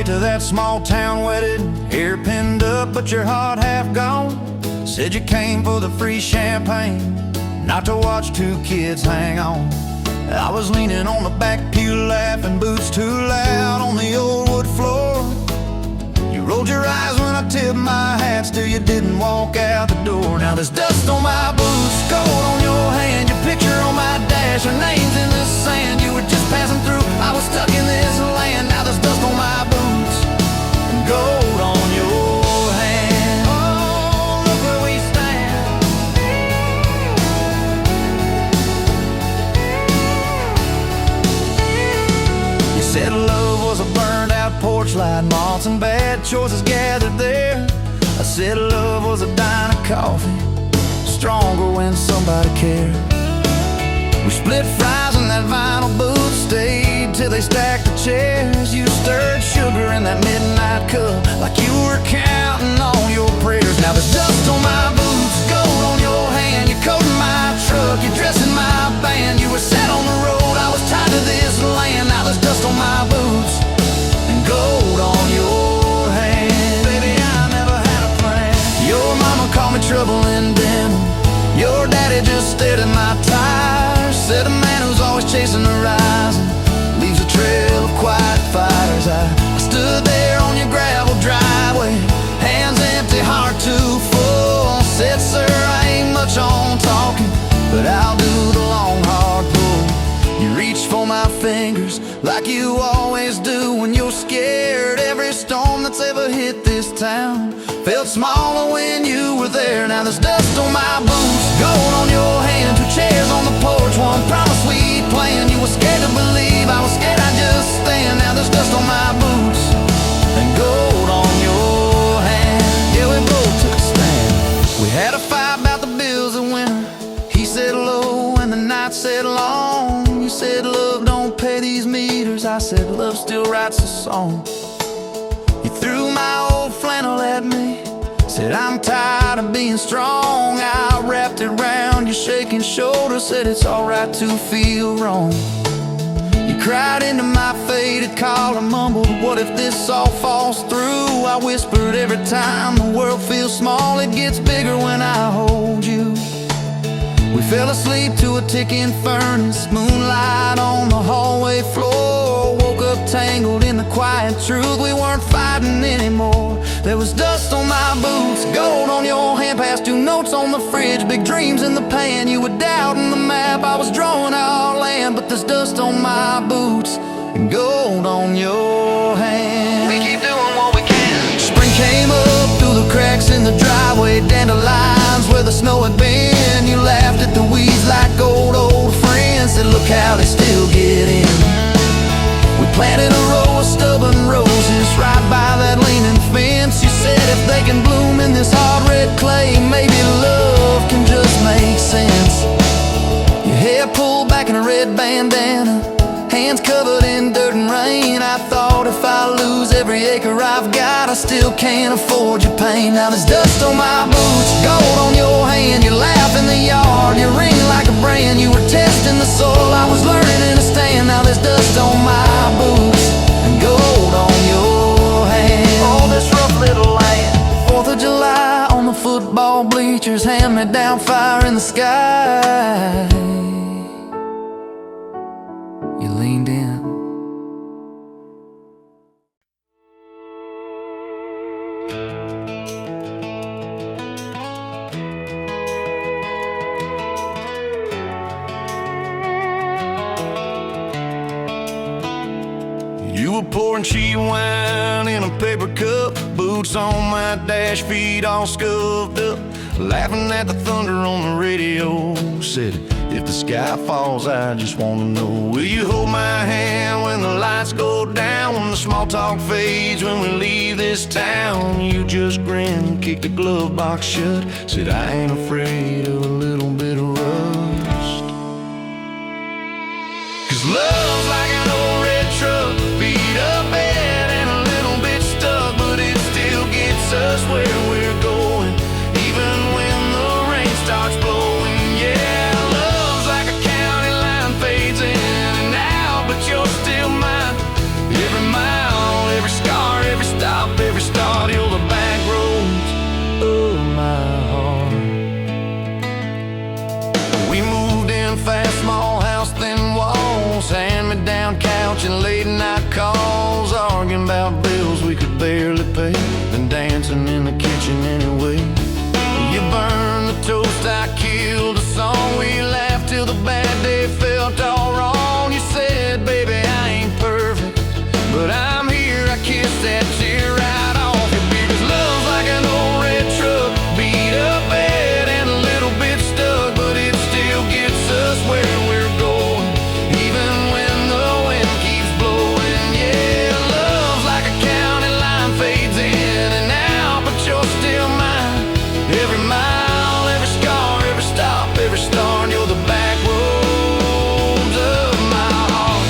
To that small town wedding, hair pinned up but your heart half gone. Said you came for the free champagne, not to watch two kids hang on. I was leaning on the back pew laughing, boots too loud on the old wood floor. You rolled your eyes when I tipped my hat, still you didn't walk out the door. Now there's dust on my boots, gold on your hand, your picture on my dash, your name's in the sand. You were just passing through, I was stuck in this land. Now there's dust on my boots, gold on your hand. Oh, look where we stand. You said love was a burned out porch light, moths and bad choices gathered there. I said love was a dime of coffee, stronger when somebody cared. We split fries in that vinyl booth, stayed till they stacked the chairs. You stirred sugar in that midnight cup like you were counting on your prayers. Now there's dust on my boots, gold on your hand, your coat in my truck, your dress in my band. You were set on the road, I was tied to this land. Now there's dust on my boots and gold on your hand. Baby, I never had a plan. Your mama called me trouble in denim, your daddy just stared at my tires. Said a man who's always chasing the horizon leaves a trail of quiet fires. I stood there on your gravel driveway, hands empty, heart too full. Said, sir, I ain't much on talking, but I'll do the long hard pull. You reached for my fingers like you always do when you're scared. Every storm that's ever hit this town felt smaller when you were there. Now there's dust on my boots, gold on your hand, two chairs on the porch, one promise we planned. You were scared to believe, I was scared I'd just stand. Now not said long. You said love don't pay these meters. I said love still writes a song. You threw my old flannel at me, said I'm tired of being strong. I wrapped it around your shaking shoulder, said it's alright to feel wrong. You cried into my faded collar, mumbled, what if this all falls through? I whispered, every time the world feels small, it gets bigger when I hold you. We fell asleep to a ticking furnace, moonlight on the hallway floor. Woke up tangled in the quiet truth, we weren't fighting anymore. There was dust on my boots, gold on your hand, past 2 notes on the fridge, big dreams in the pan. You were doubting the map, I was drawing our land, but there's dust on my boots and gold on your hand. We keep doing what we can. Spring came up through the cracks in the driveway, dandelions where the snow had been. You laughed at the weeds like old friends, said look how they still get in. We planted a row of stubborn roses right by that leaning fence. You said if they can bloom in this hard red clay, maybe love can just make sense. Your hair pulled back in a red bandana, hands covered in dirt and rain. I thought if I lose every acre I've got, I still can't afford your pain. Now there's dust on my boots, gold on your hand. You laugh in the yard, you ring like a brand. You were testing the soil, I was learning to stand. Now there's dust on my boots and gold on your hand. Oh, this rough little land. 4th of July on the football bleachers, hand me down fire in the sky. You leaned in. You were pouring cheap wine in a paper cup, boots on my dash, feet all scuffed up, laughing at the thunder on the radio. Said, if the sky falls, I just wanna know, will you hold my hand when the lights go down, when the small talk fades, when we leave this town? You just grinned, kicked the glove box shut, said I ain't afraid of a little bit of rust. 'Cause love's like an old red truck, beat up bed and a little bit stuck, but it still gets us where we're going, even when the rain starts blowing. Yeah, love's like a county line, fades in and out, but you're still mine. Every mile, every scar, every stop, every start, you're the back roads of my heart. We moved in fast, small house, thin walls, hand-me-down couch and late-night calls, arguing about bills we could barely pay, then dancing in the kitchen anyway. You burned the toast, I killed the song, we laughed till the bad day felt all wrong. You said, baby, I ain't perfect, but I'm here, I kissed that tear right off your beard. 'Cause love's like an old red truck, beat up bed and a little bit stuck, but it still gets us where we're going, even when the wind keeps blowing. Yeah, love's like a county line, fades in and out, but you're still mine. Every mile, every scar, every stop, every start, you're the back roads of my heart.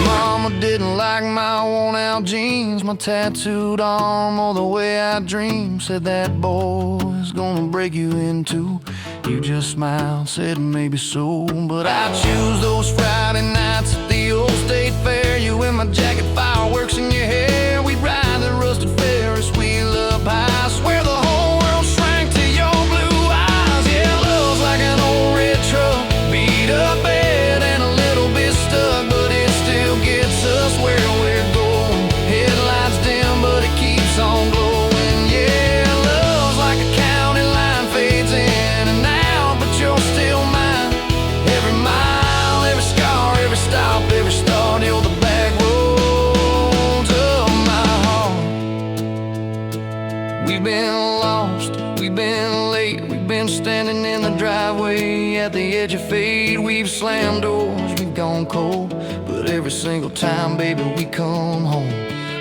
Mama didn't like my worn-out jeans, my tattooed arm, or the way I dream. Said that boy's gonna break you in two. You just smiled, said maybe so, but I choose those Friday nights at the old state fair. You in my jacket, fireworks in your hair. We ride the rusted Ferris wheel up high. I swear the whole world shrank to your blue eyes. Yeah, love's like an old red truck, beat up bed and a little bit stuck, but it still gets us where we're going. Headlights dim, but it keeps on glowing. Yeah, love's like a county line, fades in and out, but you're still mine. Every mile, every scar, every stop, every start, you're the back roads of my heart. We've been lost, we've been late, we've been standing in the driveway at the edge of fate. We've slammed doors, we've gone cold, but every single time, baby, we come home.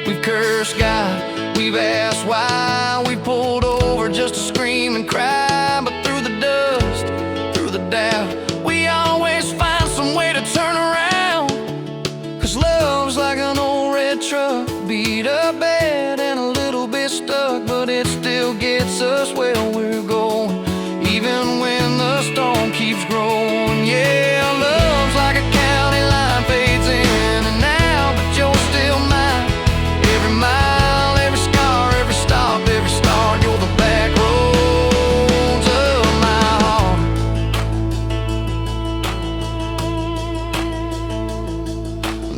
We've cursed God, we've asked why, we pulled over just to scream and cry. But through the dust, through the doubt, we always find some way to turn around. 'Cause love's like an old red truck, beat up bad and a little bit stuck, but it still gets us where we're going, even when the storm keeps growing. Yeah, love's like a county line, fades in and out, but you're still mine. Every mile, every scar, every stop, every start, you're the back roads of my heart.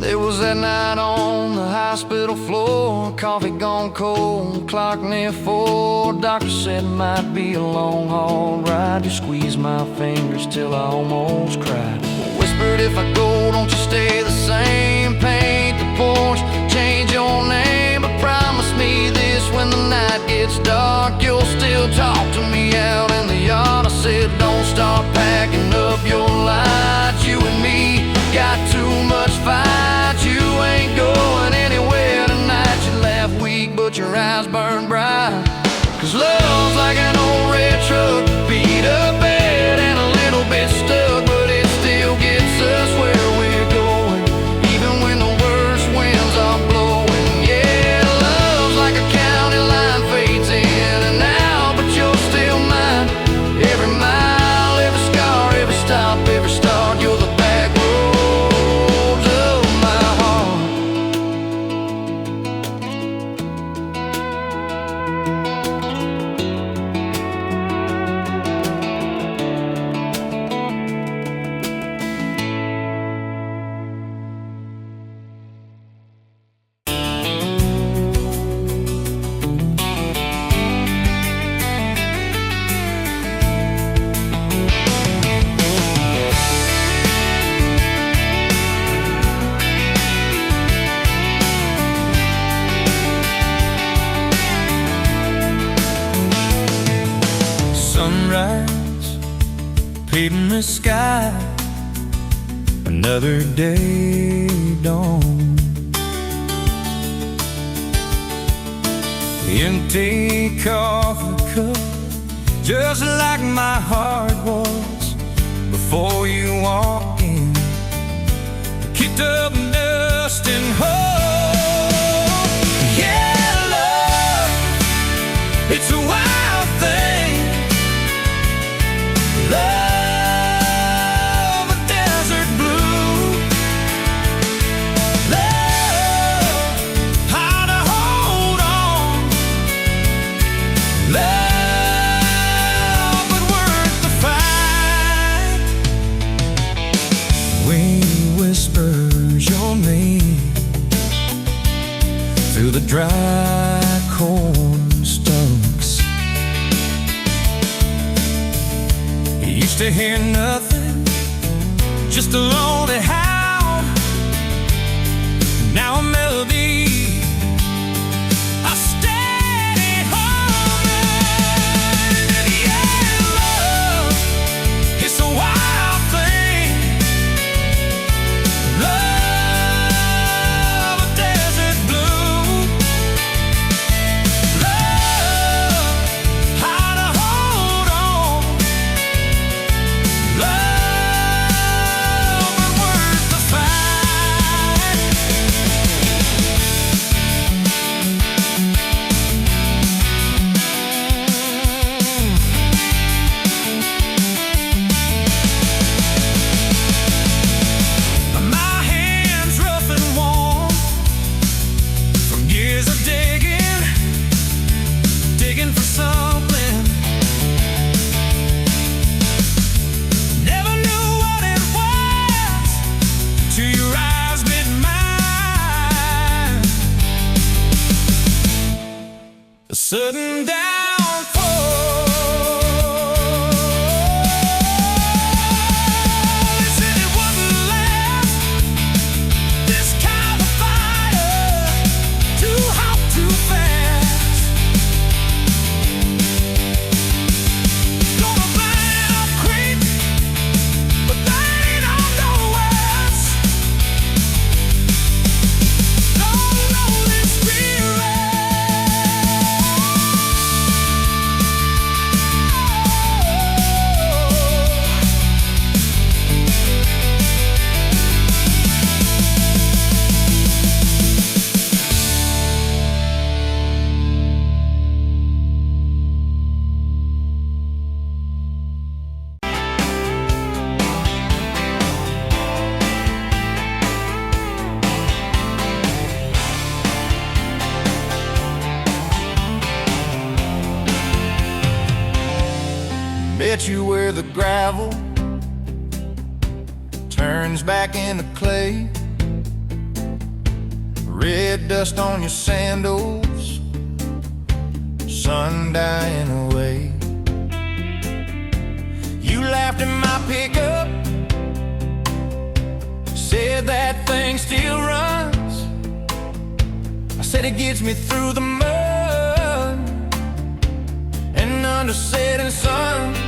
There was that night on the hospital floor, coffee gone cold, clock near 4. Doctor said it might be a long haul ride. You squeezed my fingers till I almost cried. Whispered, if I go, don't you stay the same. Paint the porch, change your name, but promise me this, when the night gets dark, you'll still talk to me out in the yard. I said, don't start packing up your lights. You and me got too much fight. You ain't going anywhere tonight. You laugh weak, but your eyes burn bright. 'Cause love's like an old red truck, beat up bad and a little bit stuck, but it still gets us where we're going, even when the worst winds are blowing. Yeah, love's like a county line, fades in and out, but you're still mine. Every mile, every scar, every stop, every start, you're the back roads of my heart. Sunrise, paving the sky, another day dawn. Empty coffee cup, just like my heart was before you walked in. Kicked up dust and hope. Yeah, love, it's a wild thing. Love, a desert blue. Love, how to hold on. Love, but worth the fight. Wind whispers your name through the dry corn stumps. Used to hear nothing, just a lonely howl. Now a melody, a steady humming. Yeah, love, it's a wild thing. Love, a desert blue. Love, how to hold on. Love, but worth the fight. My hands rough and warm from years of digging for something. Never knew what it was till your eyes met mine. A sudden downfall. They said it wouldn't last. This kind of fire, too hot, too fast. Gonna burn it up quick, but they don't know us. met you where the gravel turns back into clay. Red dust on your sandals, sun dying away. You laughed at my pickup, said that thing still runs. I said it gets me through the mud and under setting suns.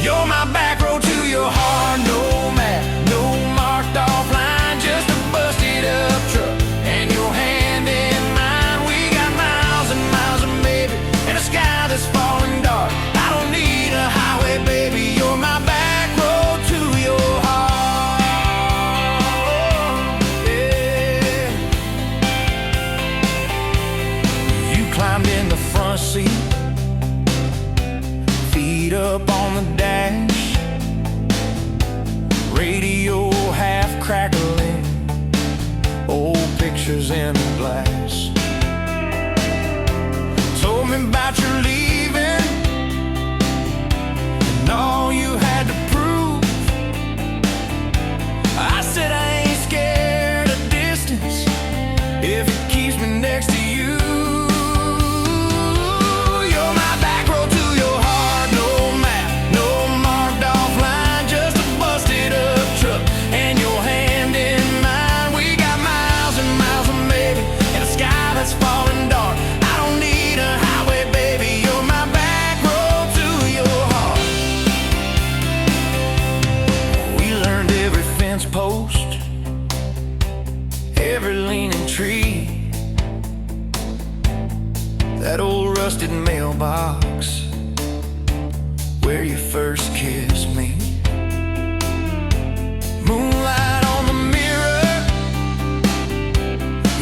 You're my back road to your heart, no map, no marked off line, just a busted up truck and your hand in mine. We got miles and miles of maybe and a sky that's falling dark. I don't need a highway, baby, you're my back road to your heart. Yeah. You climbed in the front seat, feet up on the dash, radio half crackling, old pictures in the glass. Told me about your leaving and all you had to prove. I said I ain't scared of distance if it keeps me next to you. You're my back road to your heart, no map, no marked off line, just a busted up truck and your hand in mine. We got miles and miles of maybe and a sky that's falling dark. I don't need a highway, baby, you're my back road to your heart. We learned every fence post, every leaning tree, that old rusted mailbox where you first kissed me. Moonlight on the mirror,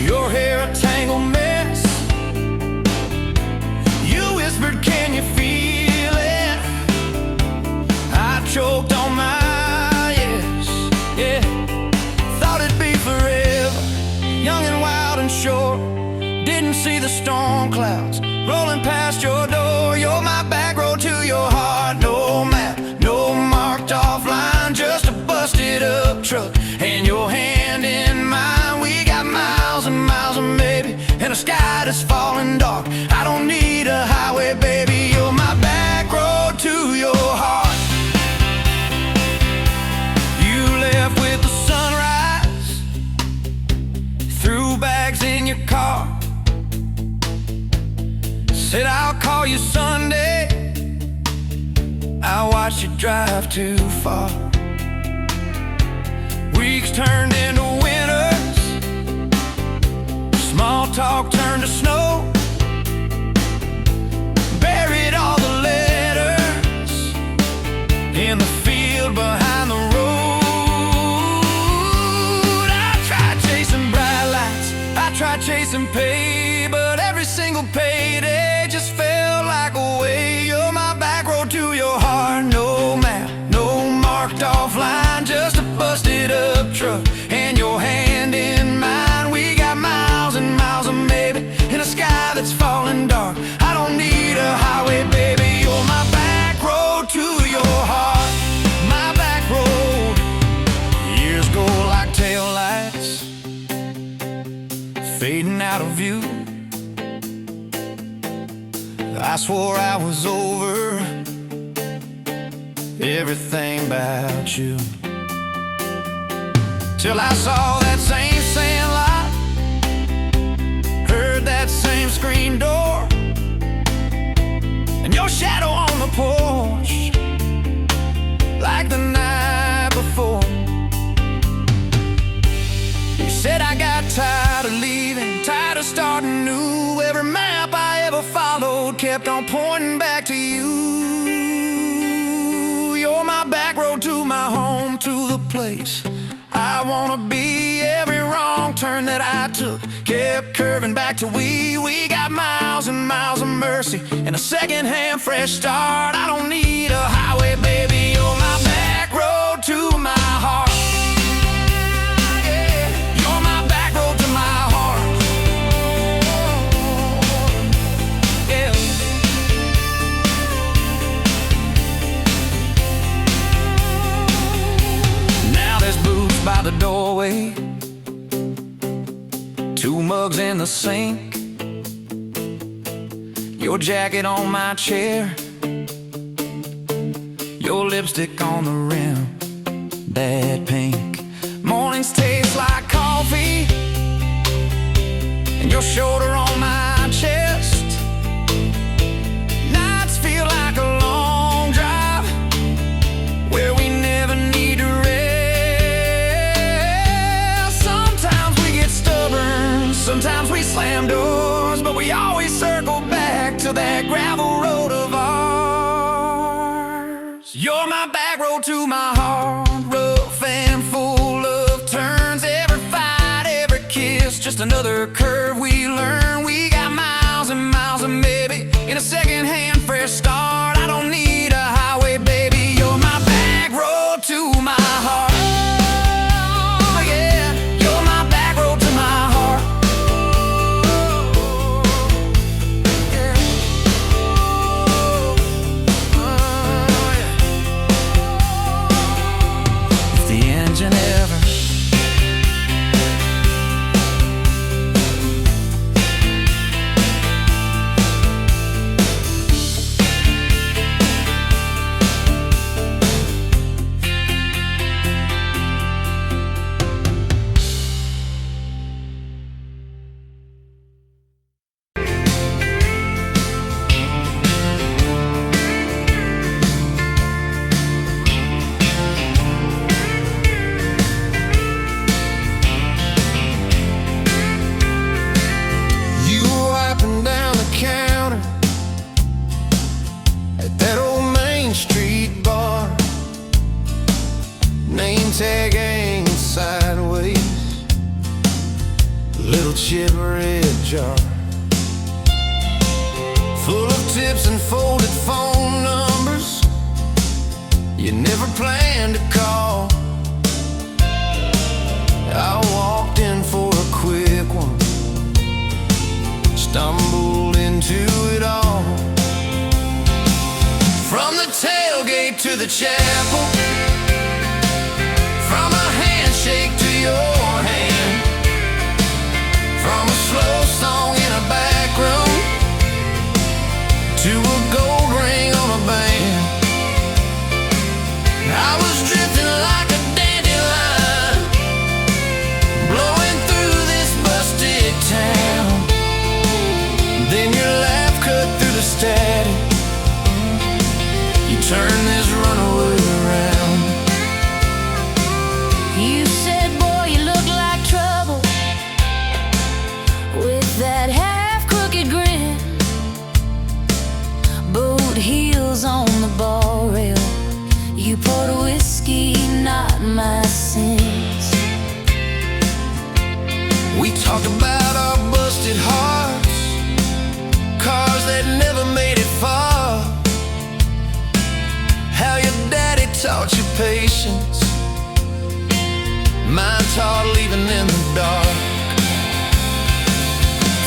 your hair a tangled mess. You whispered, can you feel it? I choked on my yes, yeah. Thought it'd be forever, young and wild and short. Didn't see the storm clouds rolling past your door. You're my back road to your heart, no map, no marked off line, just a busted up truck and your hand in mine. We got miles and miles of maybe and a sky that's falling dark. I don't need a highway, baby, you're my back road to your heart. You left with the sunrise, threw bags in your car, said I'll call you Sunday. I watched you drive too far. Weeks turned into winters, small talk turned to snow. Buried all the letters in the field behind the road. I tried chasing bright lights, I tried chasing pay, but every single payday just felt like a way. You're my back road to your heart, no map, no marked off line, just a busted up truck and your hand in mine. We got miles and miles of maybe in a sky that's falling dark. I don't need a highway, baby, you're my back road to your heart. My back road. Years go like taillights, fading out of view. I swore I was over everything about you, till I saw that same sand lot, heard that same screen door, and your shadow on the porch like the night before. You said I got tired of leaving, tired of starting new. Every map I ever followed kept on pointing back to you. You're my back road to my home, to the place I wanna be. Every wrong turn that I took kept curving back to we got miles and miles of mercy and a second-hand fresh start. I don't need a highway, baby, you're my back road to my heart. Yeah, you're my back road to my heart. Yeah. 2 mugs in the sink, your jacket on my chair, your lipstick on the rim, bad pink. Mornings taste like coffee, and your shoulder on my chest. Nights feel like a long drive where we never need to rest. Sometimes we get stubborn, sometimes we slam doors, but we always circle back to that gravel road of ours. You're my back road to my heart, rough and full of turns. Every fight, every kiss, just another curve we learn. We got miles and miles and maybe in a second-hand fresh start. I don't need a highway, baby. You're my back road to my heart. Oh, yeah. You're my back road to my heart. Yeah. Oh, yeah. If the engine ever tag hanging sideways, little chip red jar full of tips and folded phone numbers you never planned to call. I walked in for a quick one, stumbled into it all. From the tailgate to the chapel, from a handshake to your hand, from a slow song in a back room to a gold ring on a band. I was drifting like a dandelion, blowing through this busted town. Then your laugh cut through the static, you turned this runaway around. You said, boy, you look like trouble, with that half-crooked grin, boot heels on the bar rail. You poured whiskey, not my sins. We talked about our busted hearts, cars that never made it far, how your daddy taught you patience, mine taught leaving in the dark.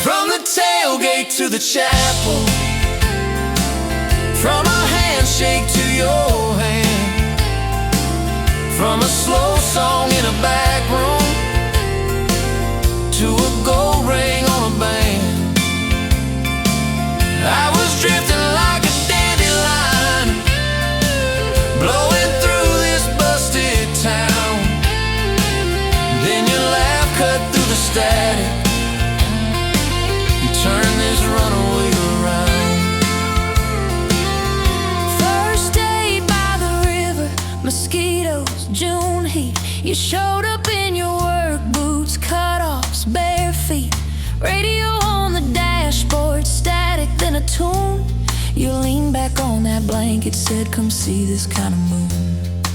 From the tailgate to the chapel, from a handshake to your hand, from a slow song in a back room to a gold ring on a band. I was drifting like a dandelion, blowing through this busted town. Then your laugh cut through the static, you turned this runaway around. First day by the river, mosquitoes, June heat. You showed up in your work boots, cut-offs, bare feet. Radio on the dashboard, static, then a tune. You leaned back on that blanket, said, come see this kind of moon.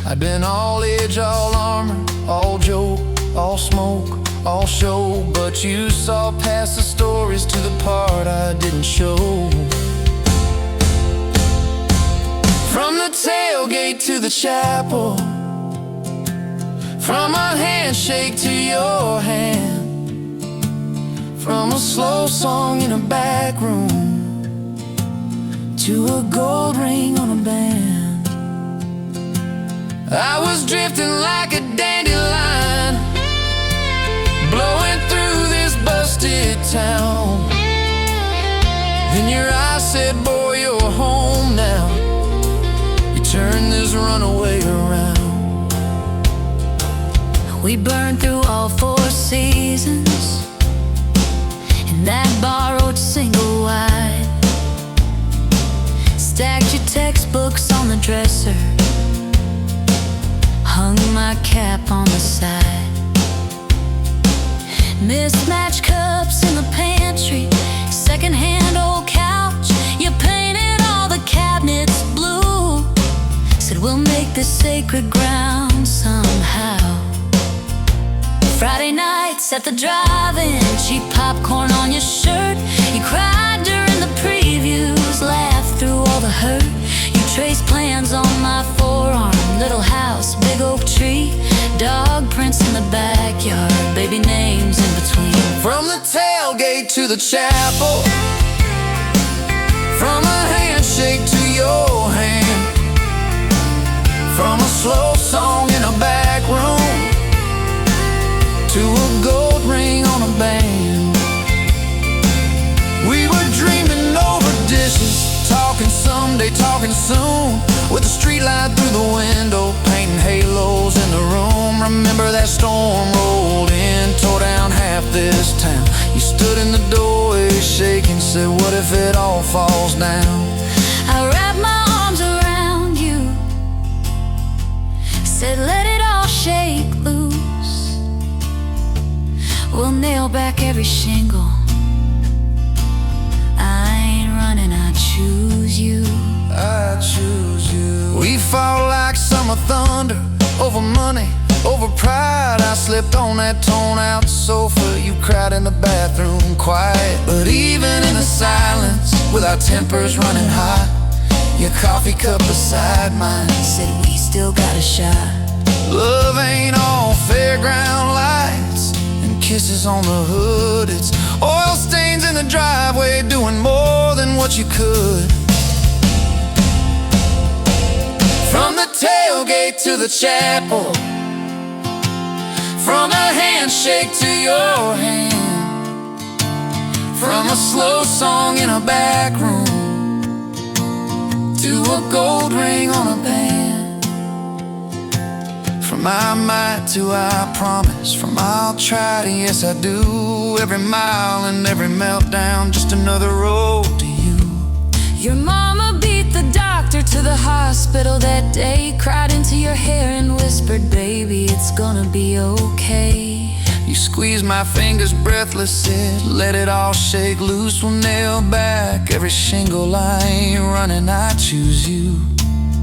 I'd been all edge, all armor, all joke, all smoke, all show, but you saw past the stories to the part I didn't show. From the tailgate to the chapel, from a handshake to your hand, from a slow song in a back room to a gold ring on a band. I was drifting like a dandelion, blowing through this bus We burned through all 4 seasons in that borrowed single wide. Stacked your textbooks on the dresser, hung my cap on the side. Mismatched cups in the pantry, secondhand old couch. You painted all the cabinets blue, said we'll make this sacred ground somehow. Friday nights at the drive-in, cheap popcorn on your shirt. You cried during the previews, laughed through all the hurt. You traced plans on my forearm, little house, big oak tree, dog prints in the backyard, baby names in between. From the tailgate to the chapel, from a handshake to your hand, from a slow song in a back room to a gold ring on a band. We were dreaming over dishes, talking someday, talking soon, with a street light through the window, painting halos in the room. Remember that storm rolled in, tore down half this town. You stood in the doorway shaking, said what if it all falls down? I wrapped my arms around you, said let it all shake loose. We'll nail back every shingle. I ain't running, I choose you. I choose you. We fought like summer thunder, over money, over pride. I slipped on that torn-out sofa, you cried in the bathroom quiet. But even in the silence, with our tempers running hot, your coffee cup beside mine Said we still got a shot. love ain't all fairground lights and kisses on the hood. It's oil stains in the driveway, doing more than what you could. From the tailgate to the chapel, from a handshake to your hand, from a slow song in a back room to a gold ring on a band. From I might to I promise, from I'll try to yes I do. Every mile and every meltdown, just another road to you. Your mama beat the doctor to the hospital that day, cried into your hair and whispered, baby, it's gonna be okay. You squeezed my fingers breathless, said let it all shake loose. We'll nail back every shingle. I ain't running, I choose you.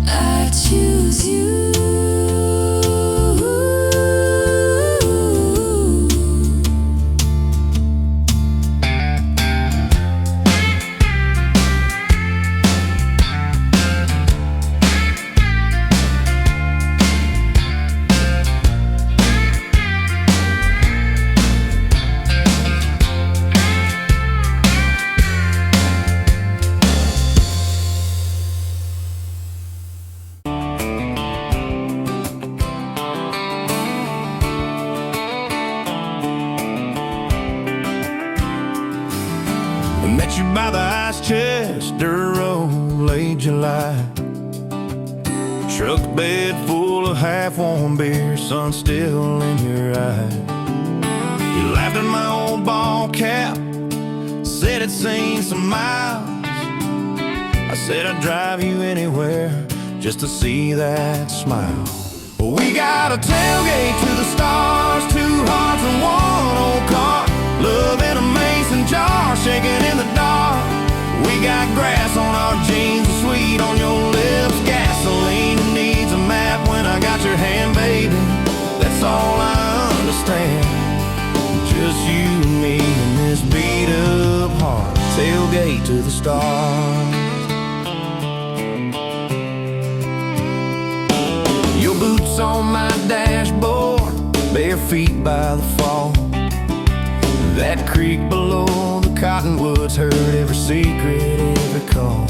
I choose you. Met you by the ice chest, dirt road, late July. Truck bed full of half-warm beer, sun still in your eye. You laughed at my old ball cap, said it'd seen some miles. I said I'd drive you anywhere just to see that smile. We got a tailgate to the stars, 2 hearts and 1 old car. Love in a mason jar, shaking in the dark. We got grass on our jeans, and sweet on your lips. Gasoline needs a map when I got your hand, baby. That's all I understand. Just you and me and this beat-up heart. Tailgate to the stars. Your boots on my dashboard, bare feet by the fall. That creek below the cottonwoods heard every secret, every call.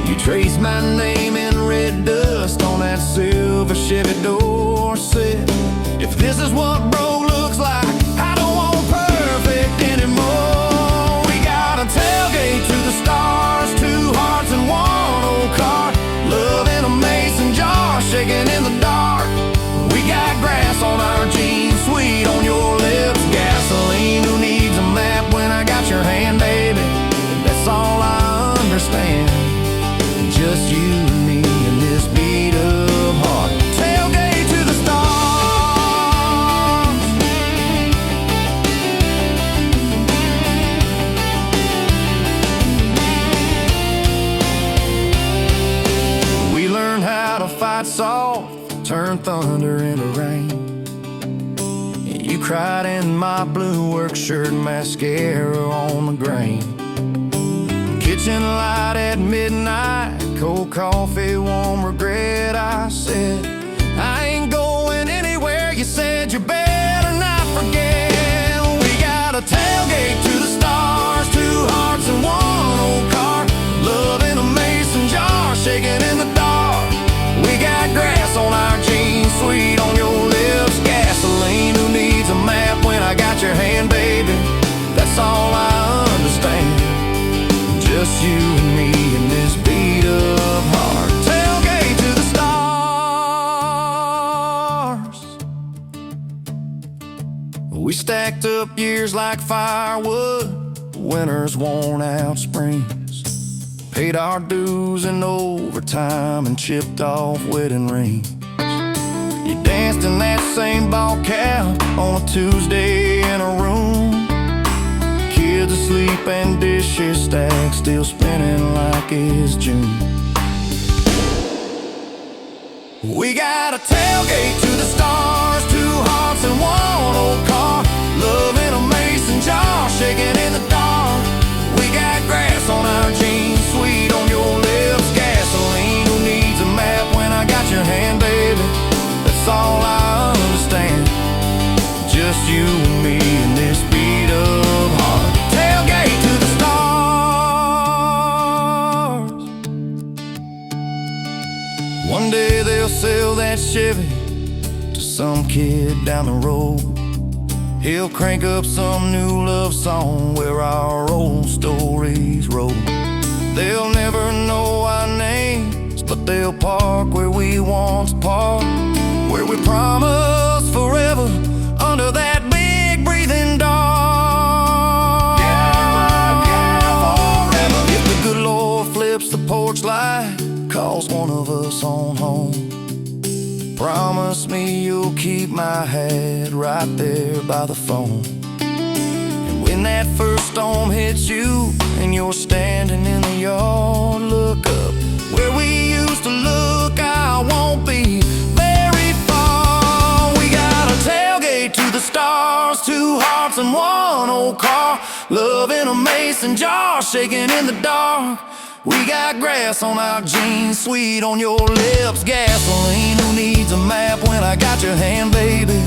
You traced my name in red dust on that silver Chevy door. Said, if this is what bro looks like, I don't want perfect anymore. We got a tailgate to the stars, 2 hearts and 1 old car. Love in a mason jar, shaking in the dark. We got grass on our jeans, my blue work shirt and mascara on the grain. Kitchen light at midnight, cold coffee, warm regret. I said, I ain't going anywhere. You said you better not forget. We got a tailgate to the stars, 2 hearts and 1 old car. Love in a mason jar, shaking in the dark. We got grass on our jeans, sweet on your lips, gasoline. Who needs a map when I got your hand, baby? That's all I understand. Just you and me in this beat up heart. Tailgate to the stars. We stacked up years like firewood, winters worn out springs. Paid our dues in overtime and chipped off wedding rings. You danced in that same ball cap on a Tuesday in a room. Kids asleep and dishes stacked, still spinning like it's June. We got a tailgate to the stars, 2 hearts and 1 old car. Love in a mason jar, shaking in the dark. We got grass on our jeans, sweet on your lips, gasoline. Who needs a map when I got your hand, baby? That's all I understand. Just you and me in this beat up heart. Tailgate to the stars. One day they'll sell that Chevy to some kid down the road. He'll crank up some new love song where our old stories roll. They'll never know our names, but they'll park where we once parked, where we promised forever under that big breathing dog. Yeah, forever. If the good Lord flips the porch light, calls one of us on home, promise me you'll keep my hat right there by the phone. And when that first storm hits you and you're standing in the yard, look up where we used to look. I won't be very far. We got a tailgate to the stars, 2 hearts and 1 old car. Love in a mason jar, shaking in the dark. We got grass on our jeans, sweet on your lips, gasoline. Who needs a map when I got your hand, baby?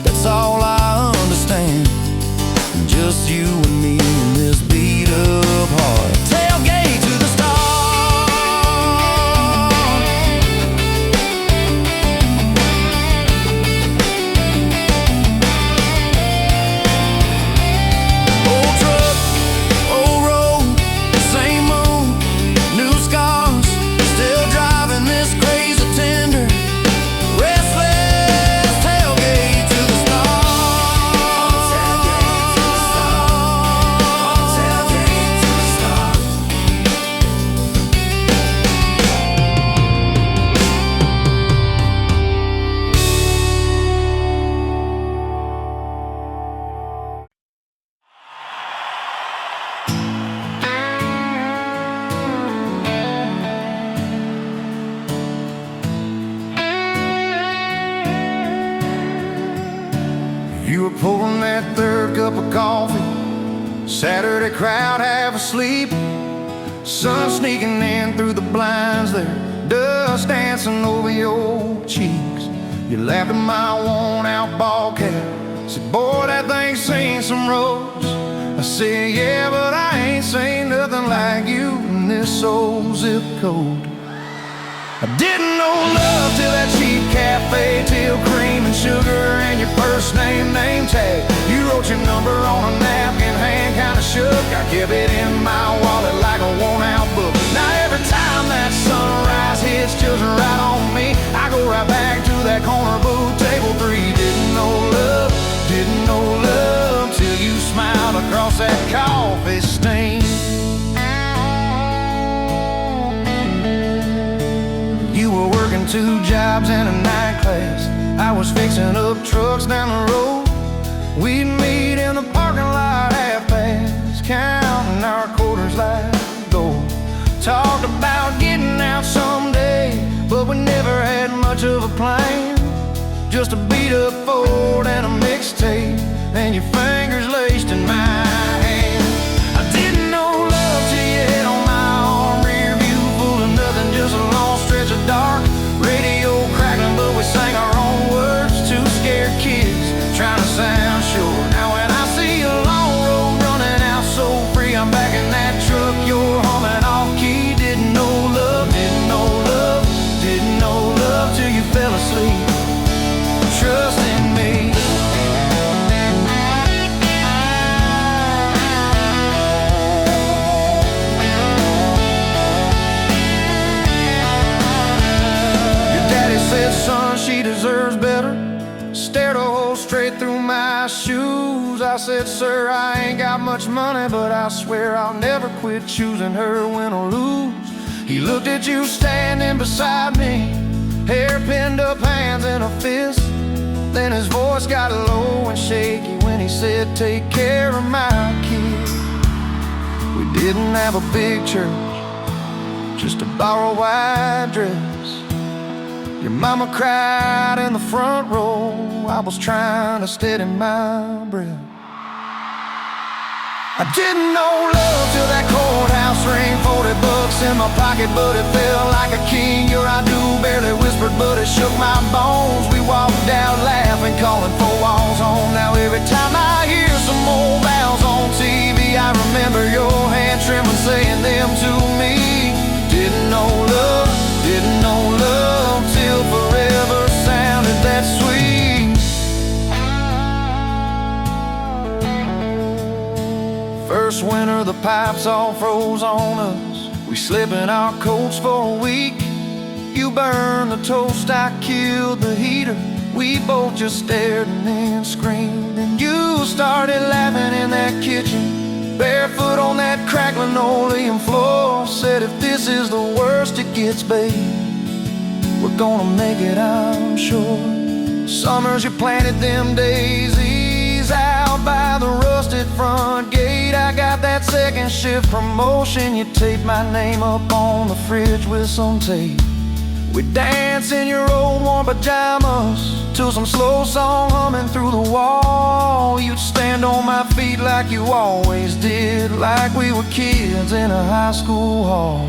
That's all I understand. Just you and me in this beat up heart. Tailgate to the stars. Old truck, old road, same moon, new scars, still driving this crazy tender, restless. Tailgate to the stars. Tailgate to the stars. Tailgate to the stars. You were pouring that 3rd cup of coffee, Saturday crowd half asleep, sun sneaking in through the blinds there, dust dancing over your cheeks. You laughed at my worn out ball cap, said, boy, that thing's seen some roads. I said, yeah, but I ain't seen nothing like you in this old zip code. I didn't know love till that cheap cafe, till cream and sugar and your first name tag. You wrote your number on a napkin, hand kinda shook. I kept it in my wallet like a worn out book. Now every time that sunrise hits just right on me, I go right back to that corner booth, table 3. Didn't know love till you smiled across that coffee stain. You were working 2 jobs and a night class. I was fixing up trucks down the road. We'd meet in the parking lot half-past, counting our quarters like gold. Talked about getting out someday, but we never had much of a plan. Just a beat-up Ford and a mixtape. and your fingers laced in my hand. I didn't know love till you hit on my arm. Rearview full of nothing, just a long stretch of dark. Radio crackling, but we sang our own words. Two scared kids trying to sound sure. Now when I see a long road running out so free, I'm back in that truck, you're humming off key. Didn't know love, didn't know love, didn't know love till you fell asleep. Trust in me. Your daddy said, son, she deserves better. Stared a hole straight through my shoes. I said, sir, I ain't got much money, but I swear I'll never quit choosing her, win or lose. He looked at you standing beside me, hair pinned up, hands in a fist. Then his voice got low and shaky when he said, take care of my kid. We didn't have a big church, just a borrowed white dress. Your mama cried in the front row. I was trying to steady my breath. I didn't know love till that courthouse ring. 40 bucks in my pocket, but it felt like a king. Your I do barely whispered, but it shook my bones. We walked out laughing, calling 4 walls home. Now every time I hear some old vows on TV, I remember your hand trembling, saying them to me. Didn't know love, didn't know love till forever sounded that sweet. First winter, the pipes all froze on us. We slept in our coats for a week. You burned the toast, I killed the heater. We both just stared and then screamed. And you started laughing in that kitchen, barefoot on that cracked linoleum floor. Said, if this is the worst it gets, babe, we're gonna make it, I'm sure. Summers you planted them daisies out by the rusted front gate. I got that second shift promotion. You taped my name up on the fridge with some tape. We'd dance in your old warm pajamas to some slow song humming through the wall. You'd stand on my feet like you always did, like we were kids in a high school hall.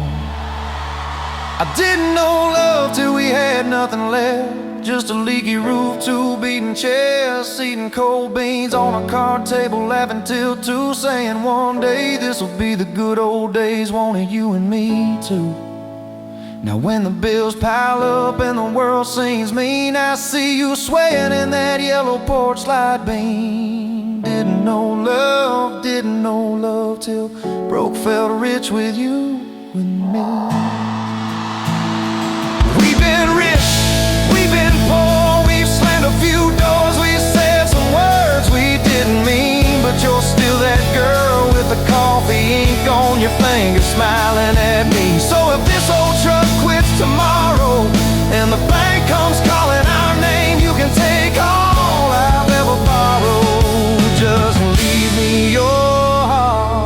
I didn't know love till we had nothing left, just a leaky roof, 2 beating chests, eating cold beans on a card table, laughing till 2, saying one day this'll be the good old days, wanted you and me too. Now when the bills pile up and the world seems mean, I see you swaying in that yellow porch light beam. Didn't know love, didn't know love till broke felt rich with you and me. We've been rich, we've been poor, we've slammed a few doors, we said some words we didn't mean, but you're still that girl with the coffee ink on your finger smiling at me. So if this old truck quits tomorrow and the bank comes calling our name, you can take all I've ever borrowed, just leave me your heart.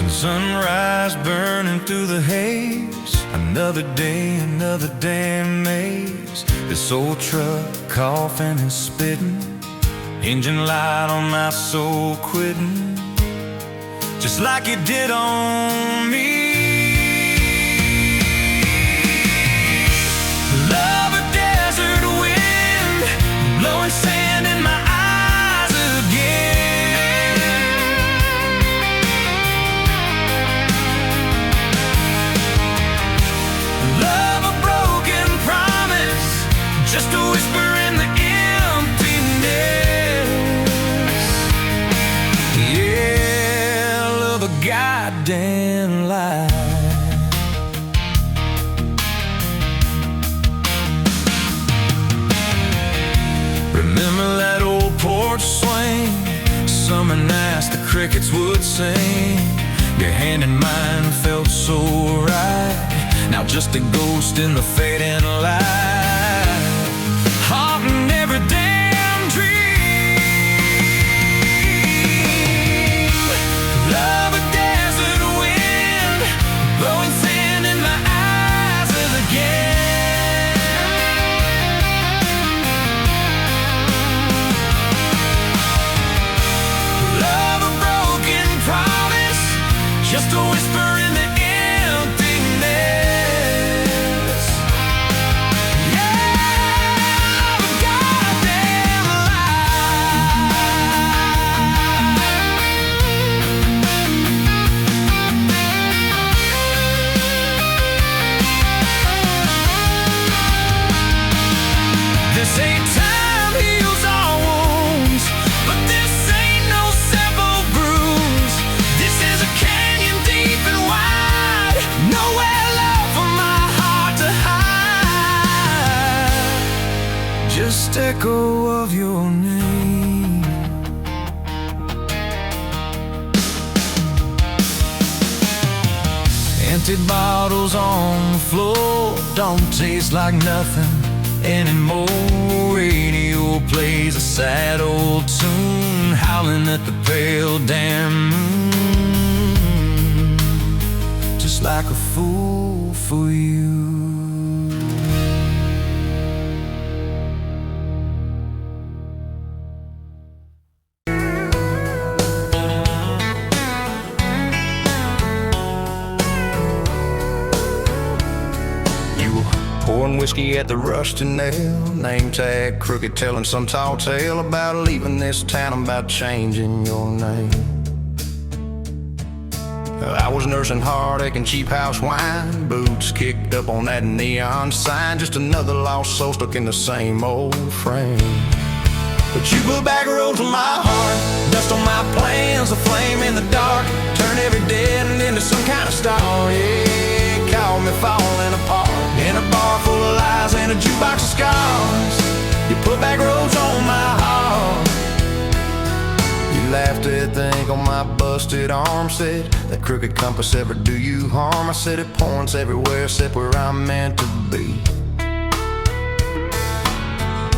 Sunrise burning through the haze, another day, another damn maze. This old truck coughing and spitting, engine light on my soul quitting, just like it did on me. Love a desert wind, blowing sand in my eyes again. Just a whisper in the emptiness. Yeah, love a goddamn lie. Remember that old porch swing? Summer nights the crickets would sing. Your hand in mine felt so right. now just a ghost in the fading light, haunting every damn dream. Love a desert wind, blowing sand in my eyes again. Love a broken promise, just a whisper in the emptiness. Yeah, love a goddamn lie. This ain't time heals all wounds, but this ain't no simple bruise. This is a canyon deep and wide, nowhere left for my heart to hide. Just echo of your name. Empty bottles on the floor don't taste like nothing anymore. Radio plays a sad old tune, howling at the pale damn moon, just like a fool for you. Pouring whiskey at the rusty nail, name tag crooked, telling some tall tale about leaving this town, about changing your name. I was nursing heartache and cheap house wine, boots kicked up on that neon sign, just another lost soul stuck in the same old frame. But you put back roads on my heart, dust on my plans, a flame in the dark, turn every dead end into some kind of star. Yeah, call me falling apart in a bar full of lies and a jukebox of scars. You put back roads on my heart. You laughed at the ink on my busted arm, said that crooked compass ever do you harm. I said it points everywhere except where I'm meant to be.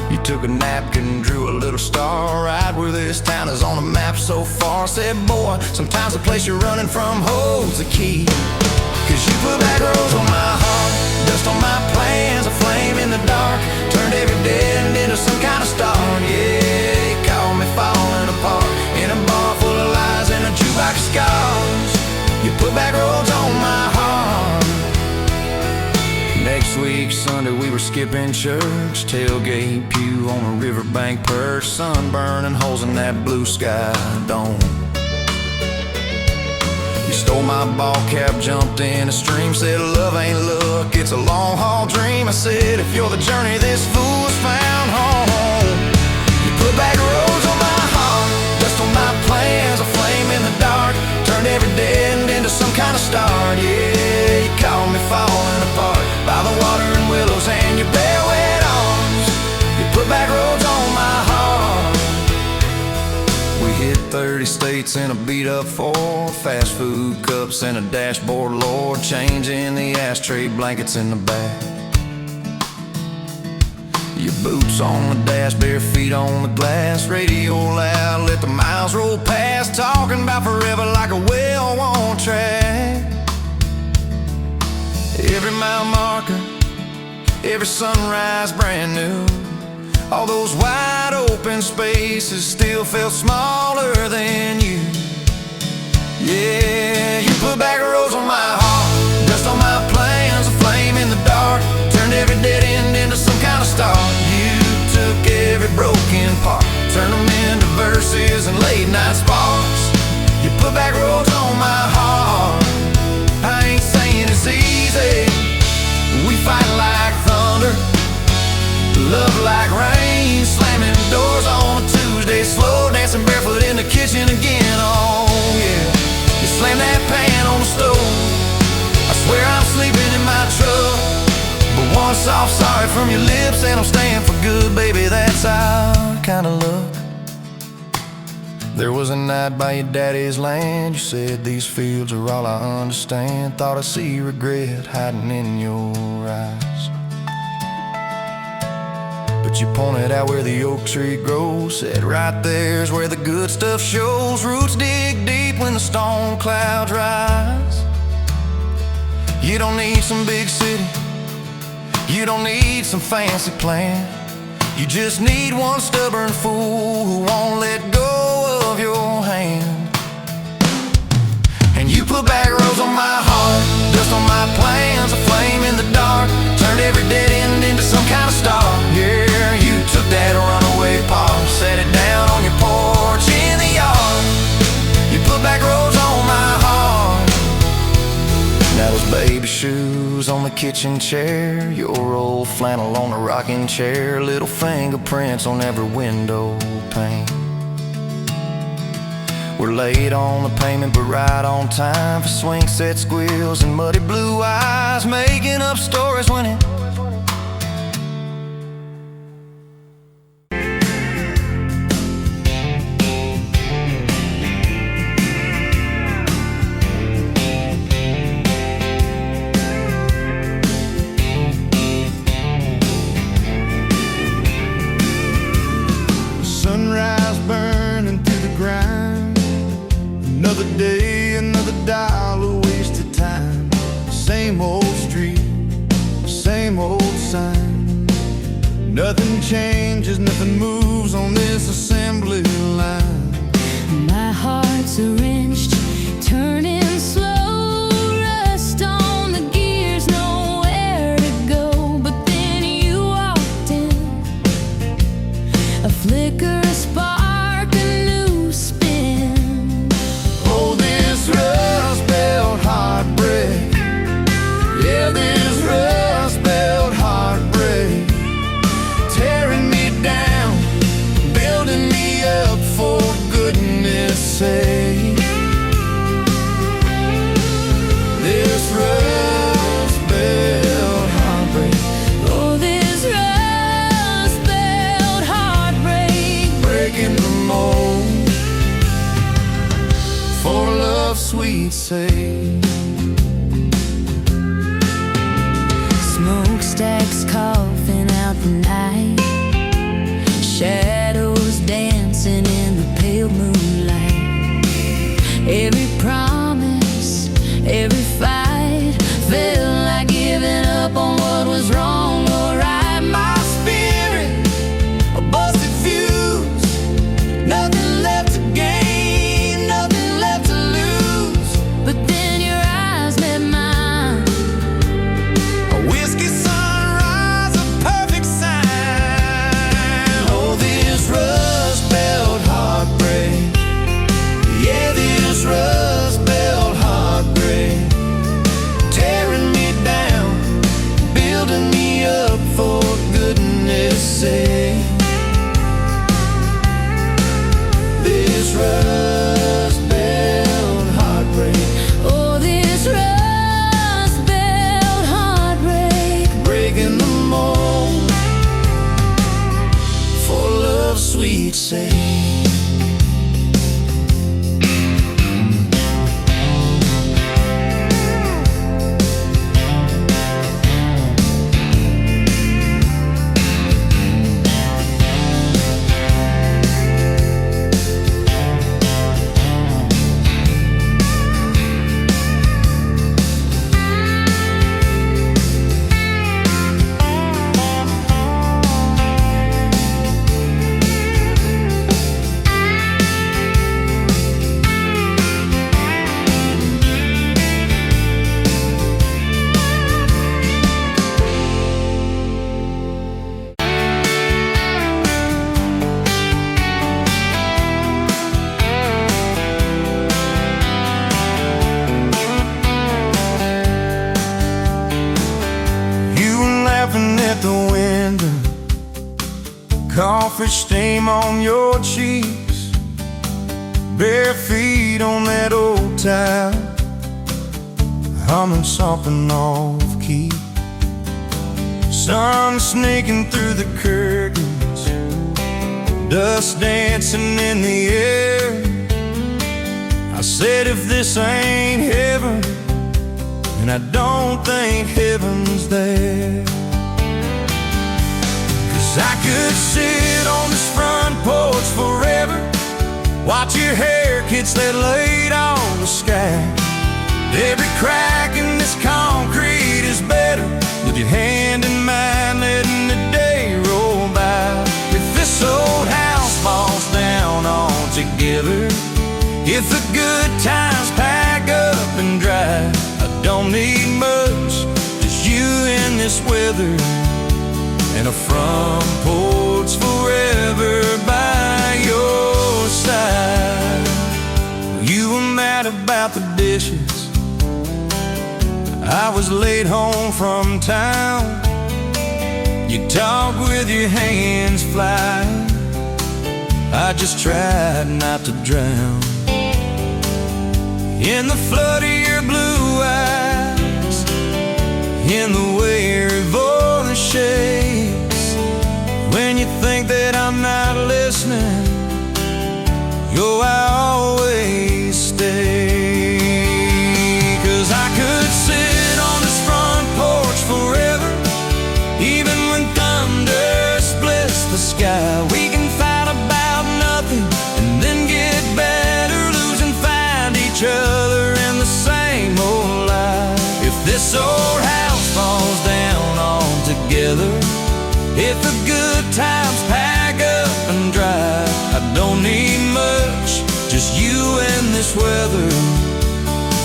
You took a napkin, drew a little star right where this town is on the map so far. Said, boy, sometimes the place you're running from holds the key. Cause you put back roads on my heart, dust on my plans, a flame in the dark, turned every dead end into some kind of star. Yeah, you called me falling apart in a bar full of lies and a jukebox of scars. You put back roads on my heart. Next week, Sunday, we were skipping church, tailgate pew on a riverbank perch, sun burning holes in that blue sky dome. You stole my ball cap, jumped in a stream, said love ain't luck, it's a long haul dream. I said if you're the journey, this fool has found home. You put back roads on my heart, dust on my plans, a flame in the dark, turned every dead end into some kind of star. Yeah, you called me falling apart by the water and willows and your bare wet arms. You put back roads on my heart. We hit 30 states in a beat-up Ford, fast food cups and a dashboard, Lord, changing the ashtray blankets in the back. Your boots on the dash, bare feet on the glass, radio loud, let the miles roll past, talking about forever like a well-worn track. Every mile marker, every sunrise brand new, all those wide open spaces still felt smaller than you. Yeah, you put back roads on my heart, dust on my plans, a flame in the dark, turned every dead end into some kind of star. You took every broken part, turned them into verses and late night sparks. You put back roads on my heart. I ain't saying it's easy, we fight like thunder, love like rain, slamming doors on a Tuesday, slow dancing barefoot in the kitchen again. Oh yeah, you slam that pan on the stove, I swear I'm sleeping in my truck, but one soft sorry from your lips and I'm staying for good, baby, that's our kind of luck. There was a night by your daddy's land. You said these fields are all I understand. Thought I see regret hiding in your eyes, but you pointed out where the oak tree grows. Said right there's where the good stuff shows. Roots dig deep when the storm clouds rise. You don't need some big city, you don't need some fancy plan. You just need one stubborn fool who won't let go of your hand. And you put back roads on my heart, dust on my plans, a flame in the dark. Turned every dead end into some kind of star. Yeah, you took that runaway paw, set it down on your porch in the yard. You put back roads on my heart. Now those baby shoes on the kitchen chair, your old flannel on the rocking chair, little fingerprints on every window pane. We're late on the payment but right on time for swing set squeals and muddy blue eyes, making up stories when it another day, another dollar wasted time. Same old street, same old sign. Nothing changes, nothing moves on this assembly line. My heart's a wrenched, turning slow, rust on the gears, nowhere to go. But then you walked in, a flicker, a spark, a new spin. Oh, this rust belt heartbreak, yeah, this rust belt heartbreak, tearing me down, building me up, for goodness sake. This rust belt heartbreak, Oh, this rust belt heartbreak, breaking the mold, for love's sweet sake. smokestacks coughing out the night, shadows dancing in the pale moonlight. Every promise, every fight felt like giving up on what was wrong or right. My spirit, a busted fuse, nothing left to gain, nothing left to lose. But then your eyes met mine, A whiskey sunrise, a perfect sign. Oh, this rust belt heartbreak, yeah, this rust belt heartbreak, tearing me down, building me up, for goodness sake. This rust belt heartbreak, oh, this rust belt heartbreak. breaking the mold, for love's sweet sake. You were laughing at the window, coffee stain on your cheeks, bare feet on that old tile, humming something off key. Sun sneaking through the curtains, dust dancing in the air. Said if this ain't heaven, and I don't think heaven's there. 'Cause I could sit on this front porch forever, watch your hair kids that laid on the sky. Every crack in this concrete is better with your hand in mine, letting the day roll by. If this old house falls down altogether, if the good times pack up and drive, I don't need much, just you in this weather, and a front porch forever by your side. You were mad about the dishes, I was late home from town. You talk with your hands flying, I just tried not to drown. In the flood of your blue eyes, in the way your voice shakes, when you think that I'm not listening, yo, I always stay. 'Cause I could sit on this front porch forever, even when thunder splits the sky. We can fight about nothing and then get better, lose and find each other in the same old life. If this old house falls down altogether, if the good times pack up and drive, I don't need much, just you and this weather,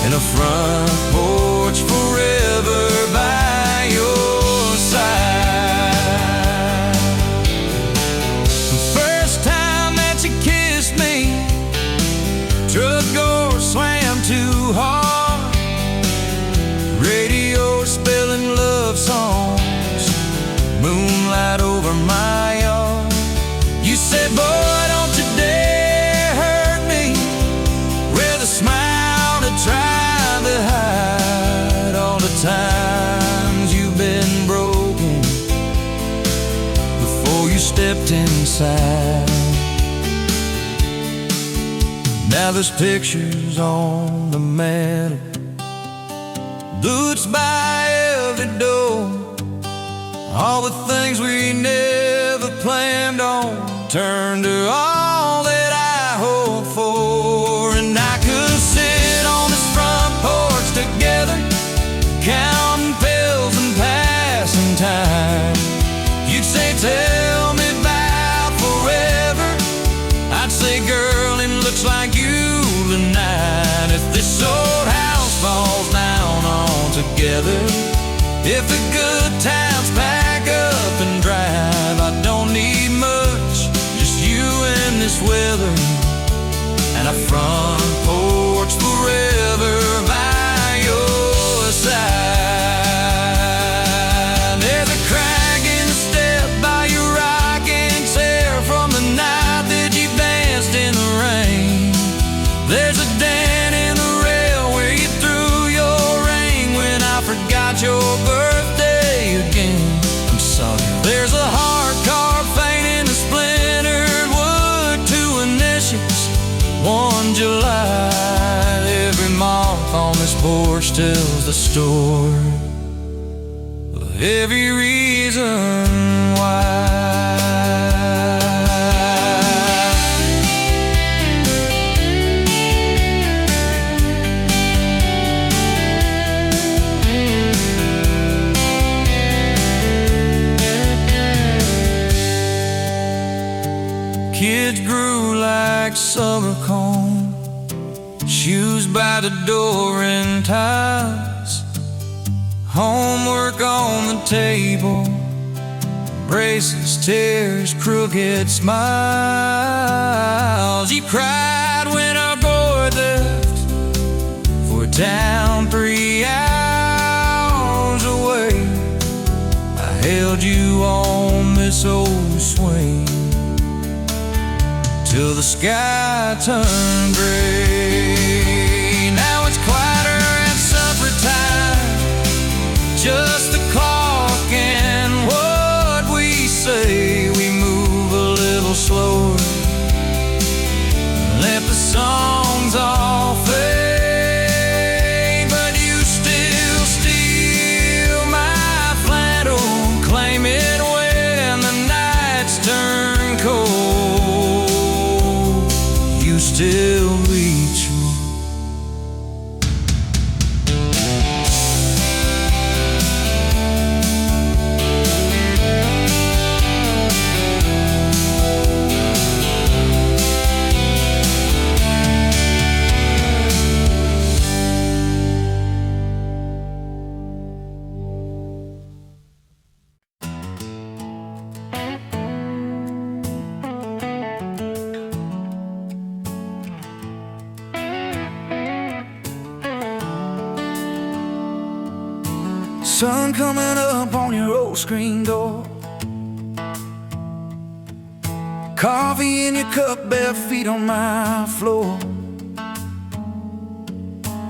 and a front porch forever by your side. The first time that you kissed me, truck door slammed too hard, radio spelling love songs, moonlight over my yard. You said, boy, don't you dare hurt me, with a smile to try to hide all the times you've been broken before you stepped inside. Now there's pictures on the mantle, boots by every door, all the things we never planned on turned to all that I hoped for. And I could sit on this front porch together, counting pills and passing time. You'd say, tell me about forever, I'd say, girl, it looks like you tonight. If this old house falls down altogether, if the good times pack up and drive, I don't need much, just you and this weather, and a front porch forever by your side. There's a crack in the step by your rocking chair from the night that you danced in the rain. There's a dent in the rail where you threw your ring when I forgot your birthday again. I'm sorry. There's a heart carved faint in the splintered wood, 2 initials, 1 July. Every mark on this porch tells the story of every reason why. Kids grew like summer corn, shoes by the door and ties, homework on the table, braces, tears, crooked smiles. You cried when our boy left for a town 3 hours away. I held you on this old swing till the sky turned gray. Now it's quieter at supper time, just the clock and what we say. We move a little slower, let the songs all fade. Sun coming up on your old screen door, coffee in your cup, bare feet on my floor.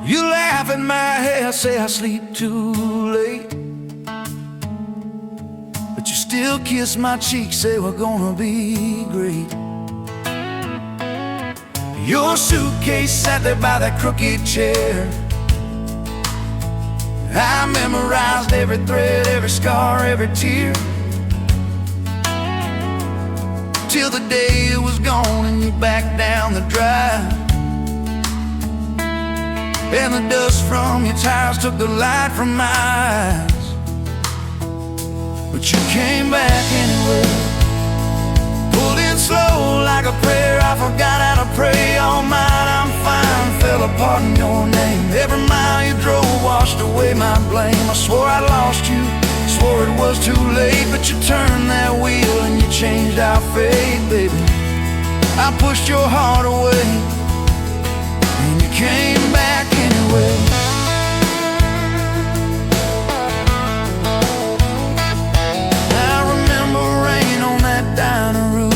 You laugh at my hair, say I sleep too late, but you still kiss my cheek, say we're gonna be great. Your suitcase sat there by that crooked chair. I memorized every thread, every scar, every tear, till the day it was gone and you backed down the drive, and the dust from your tires took the light from my eyes. But you came back anyway, pulled in slow like a prayer. I forgot how to pray all night. I'm fine, fell apart in your name. Every mile you drove washed away my blame. I swore I lost you, swore it was too late, but you turned that wheel and you changed our fate, baby. I pushed your heart away and you came back anyway. I remember rain on that dining room.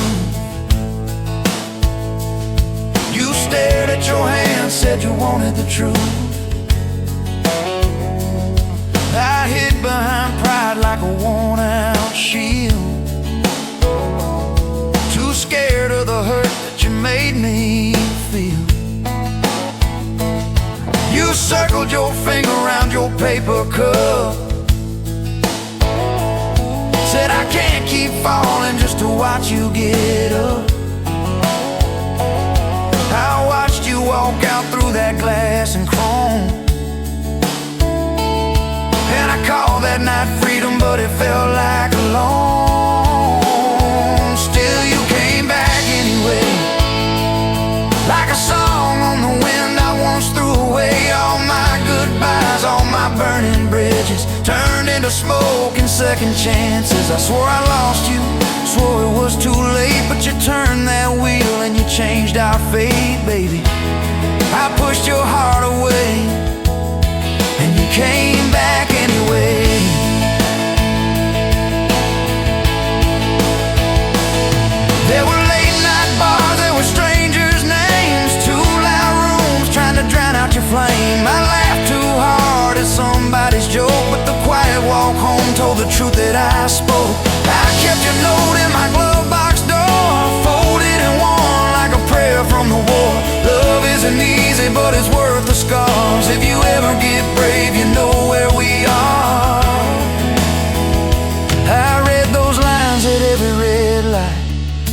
You stared at your hand, said you wanted the truth. I hid behind pride like a worn-out shield, too scared of the hurt that you made me feel. You circled your finger around your paper cup, said I can't keep falling just to watch you get up. I watched you walk out through that glass and chrome, and I called that night freedom, but it felt like alone. Still you came back anyway, like a song on the wind. I once threw away all my goodbyes, all my burning bridges turned into smoke and second chances. I swore I lost you, swore it was too late, but you turned that wheel and you changed our fate, baby. I pushed your heart away and you came back anyway. There were late night bars, there were strangers' names, too loud rooms trying to drown out your flame. I laughed too hard at somebody's joke, but the quiet walk home told the truth that I spoke. I kept your note in my glove box door, folded and worn like a prayer from the war. Love isn't easy, but it's worth the scars. If you ever get brave, you know where we are. I read those lines at every red light,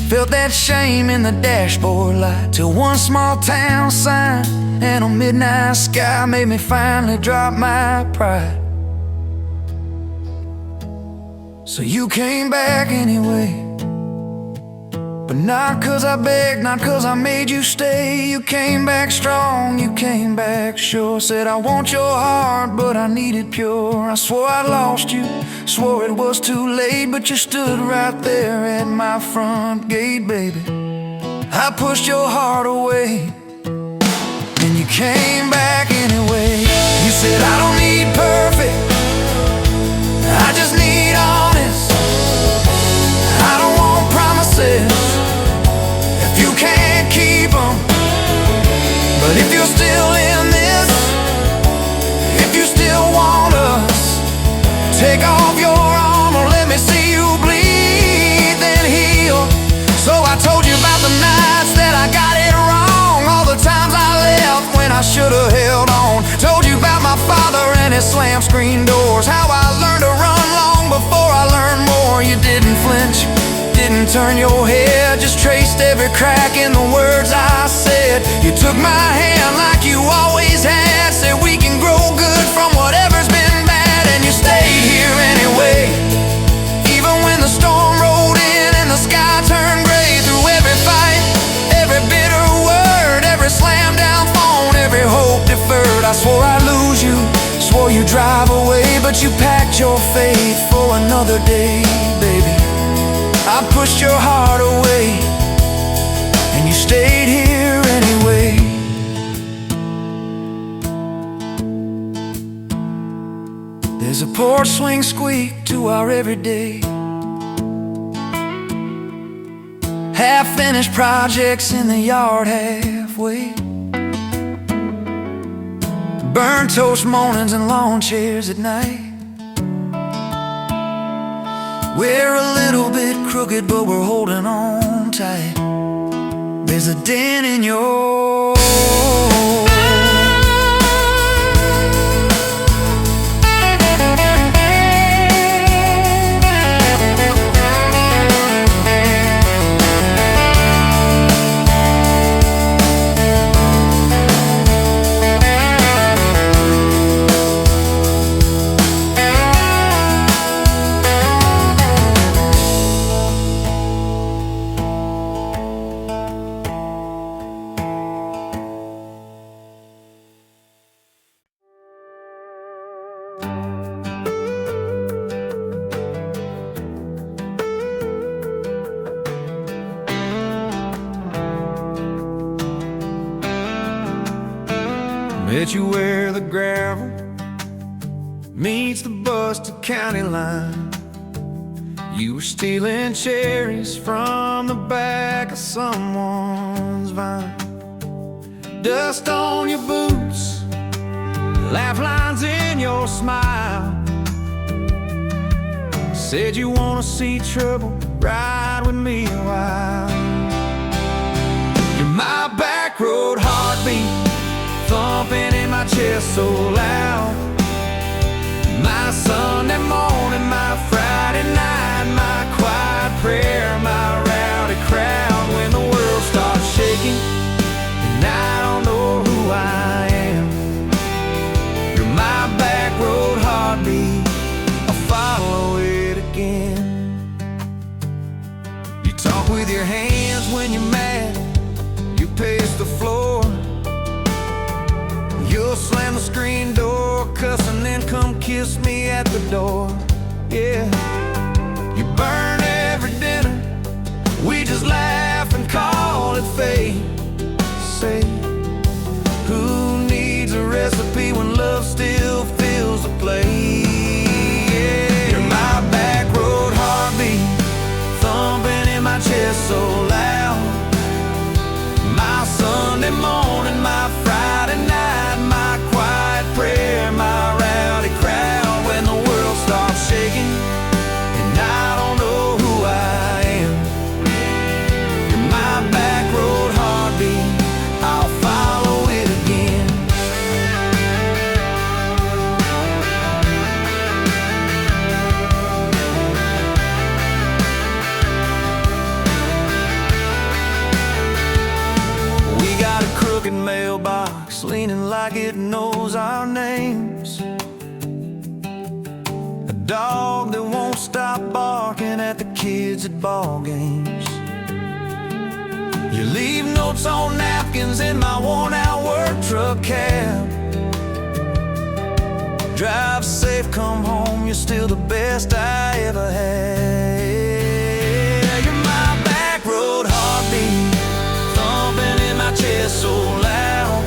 felt that shame in the dashboard light, till one small town sign and a midnight sky made me finally drop my pride. So you came back anyway, but not 'cause I begged, not 'cause I made you stay. You came back strong, you came back sure. Said I want your heart, but I need it pure. I swore I lost you, swore it was too late, but you stood right there at my front gate, baby. I pushed your heart away and you came back anyway. You said I don't need perfect, I just need honest. I don't want promises if you can't keep them. But if you're still in this, if you still want us, take off your armor, let me see you bleed, then heal. So I told you about the nights that I got it wrong, all the times I left when I should've held on. Told you about my father and his slam screen doors, how I learned to run long before I learned more. You didn't flinch, didn't turn your head, just traced every crack in the words I said. You took my hand like you always had, said we can grow good from whatever's been bad, and you stayed here anyway. Even when the storm rolled in and the sky turned gray, through every fight, every bitter word, every slam down phone, every hope deferred. I swore I'd lose you, swore you'd drive away, but you packed your faith for another day, baby. I pushed your heart away and you stayed here anyway. as the porch swings squeak to our everyday. Half-finished projects in the yard halfway. Burnt toast mornings and lawn chairs at night. We're a little bit crooked, but we're holding on tight. There's a dent in your met you where the gravel meets the Buster County line. You were stealing cherries from the back of someone's vine. Dust on your boots, laugh lines in your smile. Said you wanna see trouble, ride with me a while. You're my back road heartbeat, thumping in my chest so loud. My Sunday morning, my Friday night, my quiet prayer, my rowdy crowd. When the world starts shaking and I don't know who I am, you're my back road heartbeat, I'll follow it again. You talk with your hands when you're mad, you pace the floor. You'll slam the screen door, cuss, and then come kiss me at the door. Yeah, you burn every dinner, we just laugh and call it fate. Say, who needs a recipe when love still fills the plate? Yeah, you're my back road heartbeat, thumping in my chest so loud. My Sunday morning, my Friday night, my quiet prayer, my rowdy crowd. When the world starts shaking and I don't know who I am, you're my back road heartbeat, I'll follow it again. We got a crooked mailbox leaning like it knows our names. A dog that won't stop barking at the kids at ball games. You leave notes on napkins in my worn-out work truck cab. Drive safe, come home, you're still the best I ever had. You're my back road heartbeat, thumping in my chest so loud.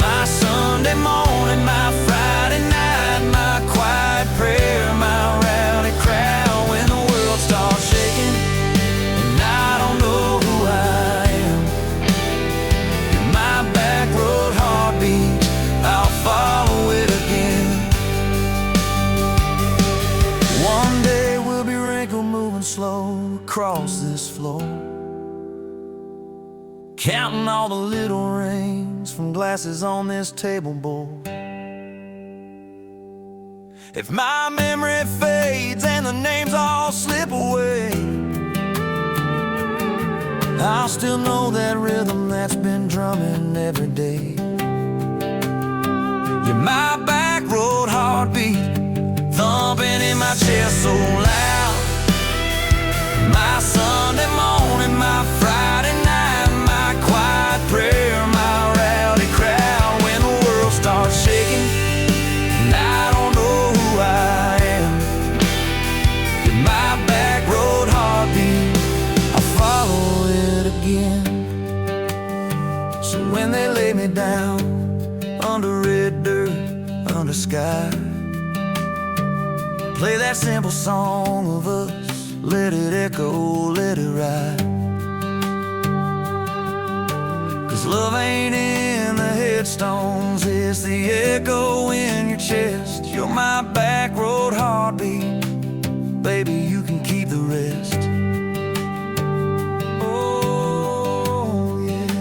My Sunday morning, my Friday night, my quiet prayer, my rowdy crowd. When the world starts shaking and I don't know who I am, you're my back road heartbeat, I'll follow it again. One day we'll be wrinkled, moving slow across this floor, counting all the little rings from glasses on this table board. If my memory fades and the names all slip away, I'll still know that rhythm that's been drumming every day. You're my back road heartbeat, thumping in my chest so loud. My Sunday morning, my Friday night, my quiet prayer, my rowdy crowd. When the world starts shaking and I don't know who I am, you're my back road heartbeat, I'll follow it again. So when they lay me down under red dirt, under sky, Play that simple song of us, let it echo, let it ride. 'Cause love ain't in the headstones, it's the echo in your chest. You're my back road heartbeat, baby, you can keep the rest. Oh, yeah.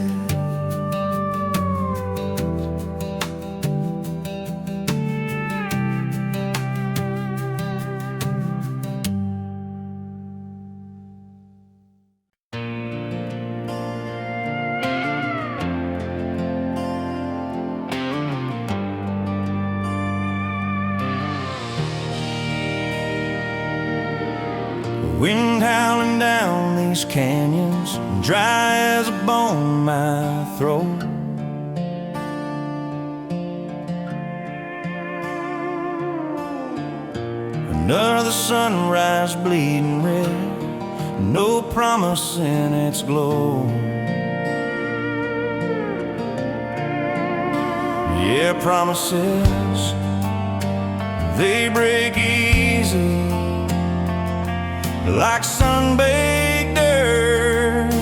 Wind howling down these canyons, dry as a bone in my throat. Another sunrise bleeding red, no promise in its glow. Yeah, promises, they break easy, like sun-baked earth.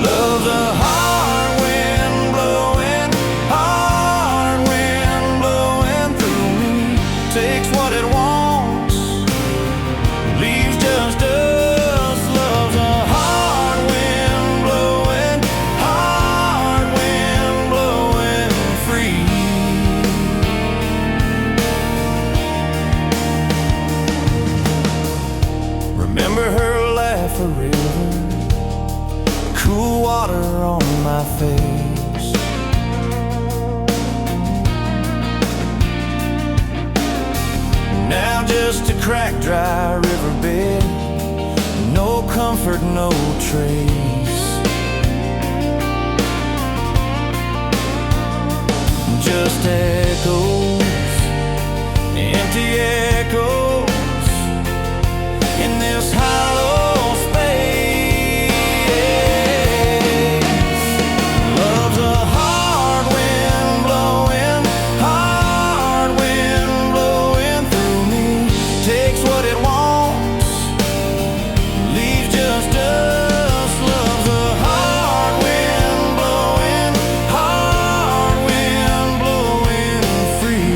Love's a hard wind blowing, hard wind blowing through me. Takes what it wants, leaves just us. Love's a hard wind blowing, hard wind blowing free. Remember her laugh, a river, cool water on my face. Now just a cracked, dry riverbed, no comfort, no trace. Just echoes, empty echoes in this hollow space. Love's a hard wind blowing, hard wind blowing through me. Takes what it wants, leaves just us. Love's a hard wind blowing, hard wind blowing free.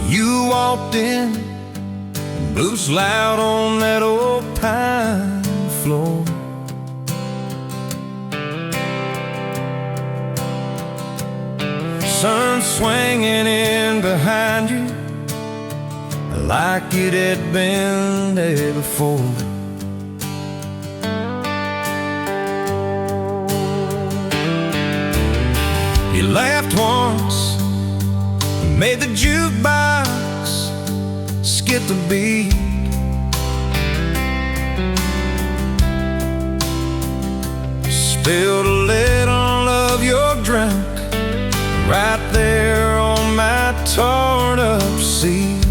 You walked in, boots loud on that old pine floor. Sun swinging in behind you like it had been there before. You laughed once, made the jukebox skip the beat. Spilled a little of your drink right there on my torn up seat.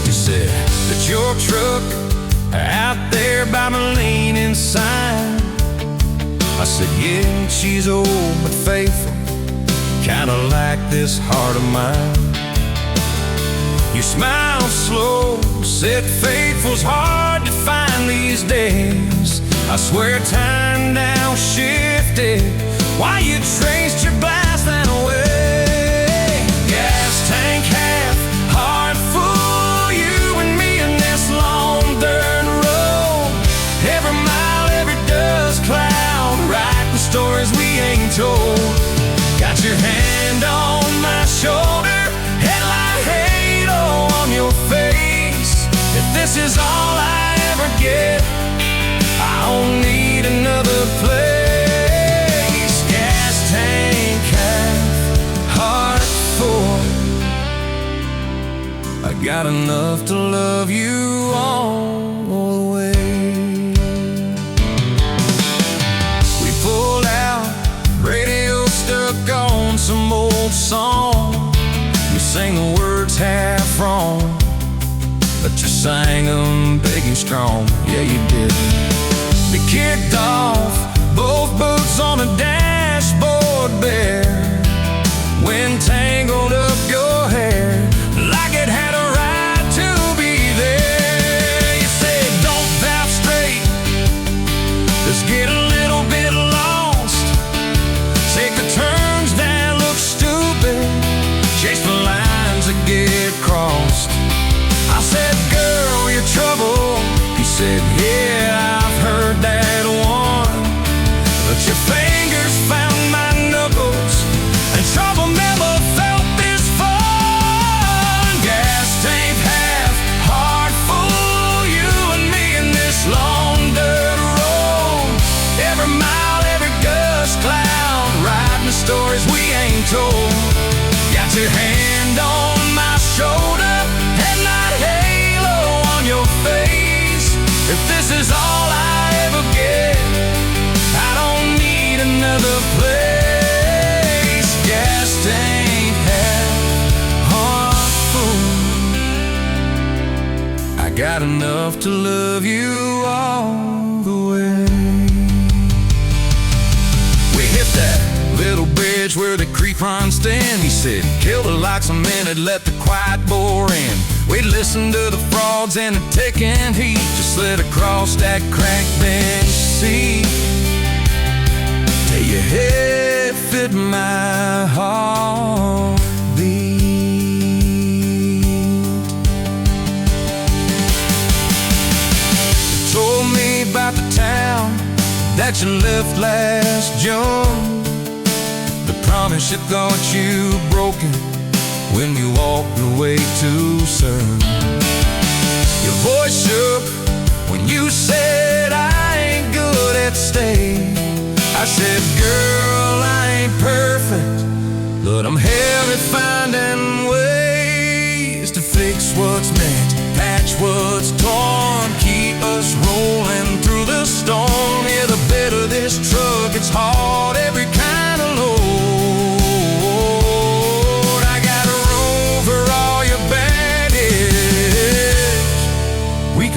You said, about my lane inside. I said, yeah, she's old but faithful, kinda like this heart of mine. You smiled slow, said faithful's hard to find these days. I swear time now shifted while you traced your blast that way. Gas tank half, heart full, you and me in this long dirt road. Every mile, every dust cloud, writing stories we ain't told. Got your hand on my shoulder, headlight halo on your face. If this is all I ever get, I don't need another place. Gas tank half, heart full, I got enough to love you all the way. We pulled out, radio stuck on some old song. You sang the words half wrong, but you sang them big and strong. Yeah, you did. We kicked off, both boots on the dashboard bare. Wind tangled up your hair like it had a right to be there. You said, don't valve straight, let's get a little bit lost. Take the turns that look stupid, chase the lines that get crossed. I said, girl, you're trouble. He said, yeah, I've heard that one, but your fingers found my knuckles, and trouble never felt this fun. Gas tank half, heart full, you and me in this long dirt road. Every mile, every dust cloud, writing the stories we ain't told. Got your hand on my shoulder, headlight halo on your face. If this is all I ever get, I don't need another place. Gas tank half, heart full, I got enough to love you all the way. We hit that little bridge where the creek runs stand. He said, kill the lights a minute, let the quiet bore in. We'd listen to the frogs and the ticking heat, just slid across that cracked bench seat till your head fit my heartbeat. You told me about the town that you left last June, the promise you thought you broken when you walked away too soon. Your voice shook when you said, I ain't good at staying. I said, girl, I ain't perfect, but I'm hell at finding ways to fix what's meant, patch what's torn, keep us rolling through the storm. Yeah, the bed of this truck, it's hard, every kind of load.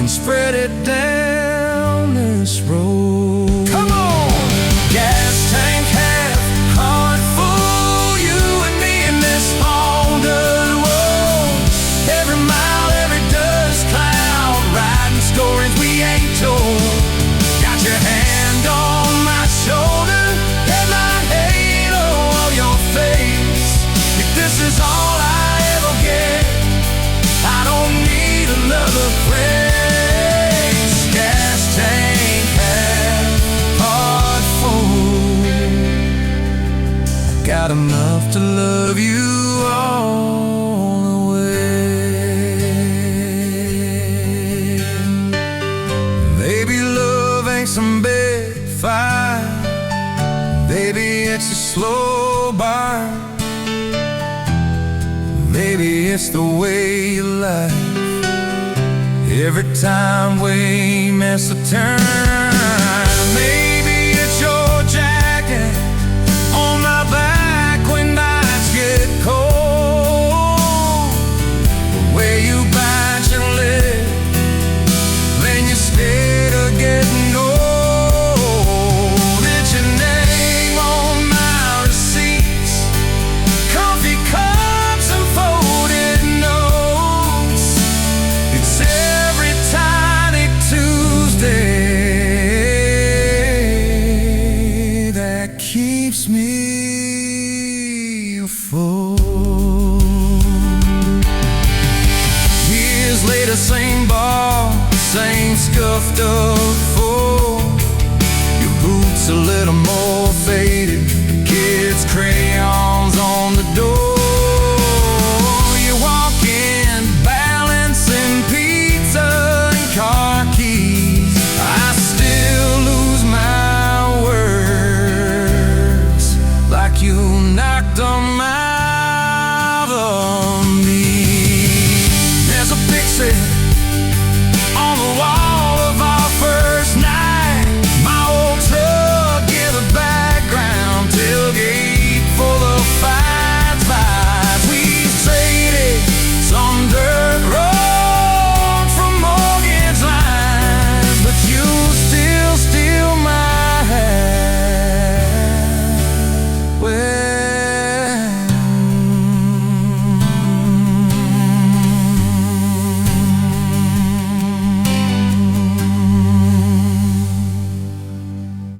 Spread it down this road. Come on! Gas tank half, heart full, you and me in this long dirt road. Every mile, every dust cloud, writing stories we ain't told. Got your hand on my shoulder, headlight halo on your face. If this is all I ever get, I don't need another friend. Got enough to love you all the way. Maybe love ain't some big fight, maybe it's a slow burn, maybe it's the way you life. Every time we miss a turn,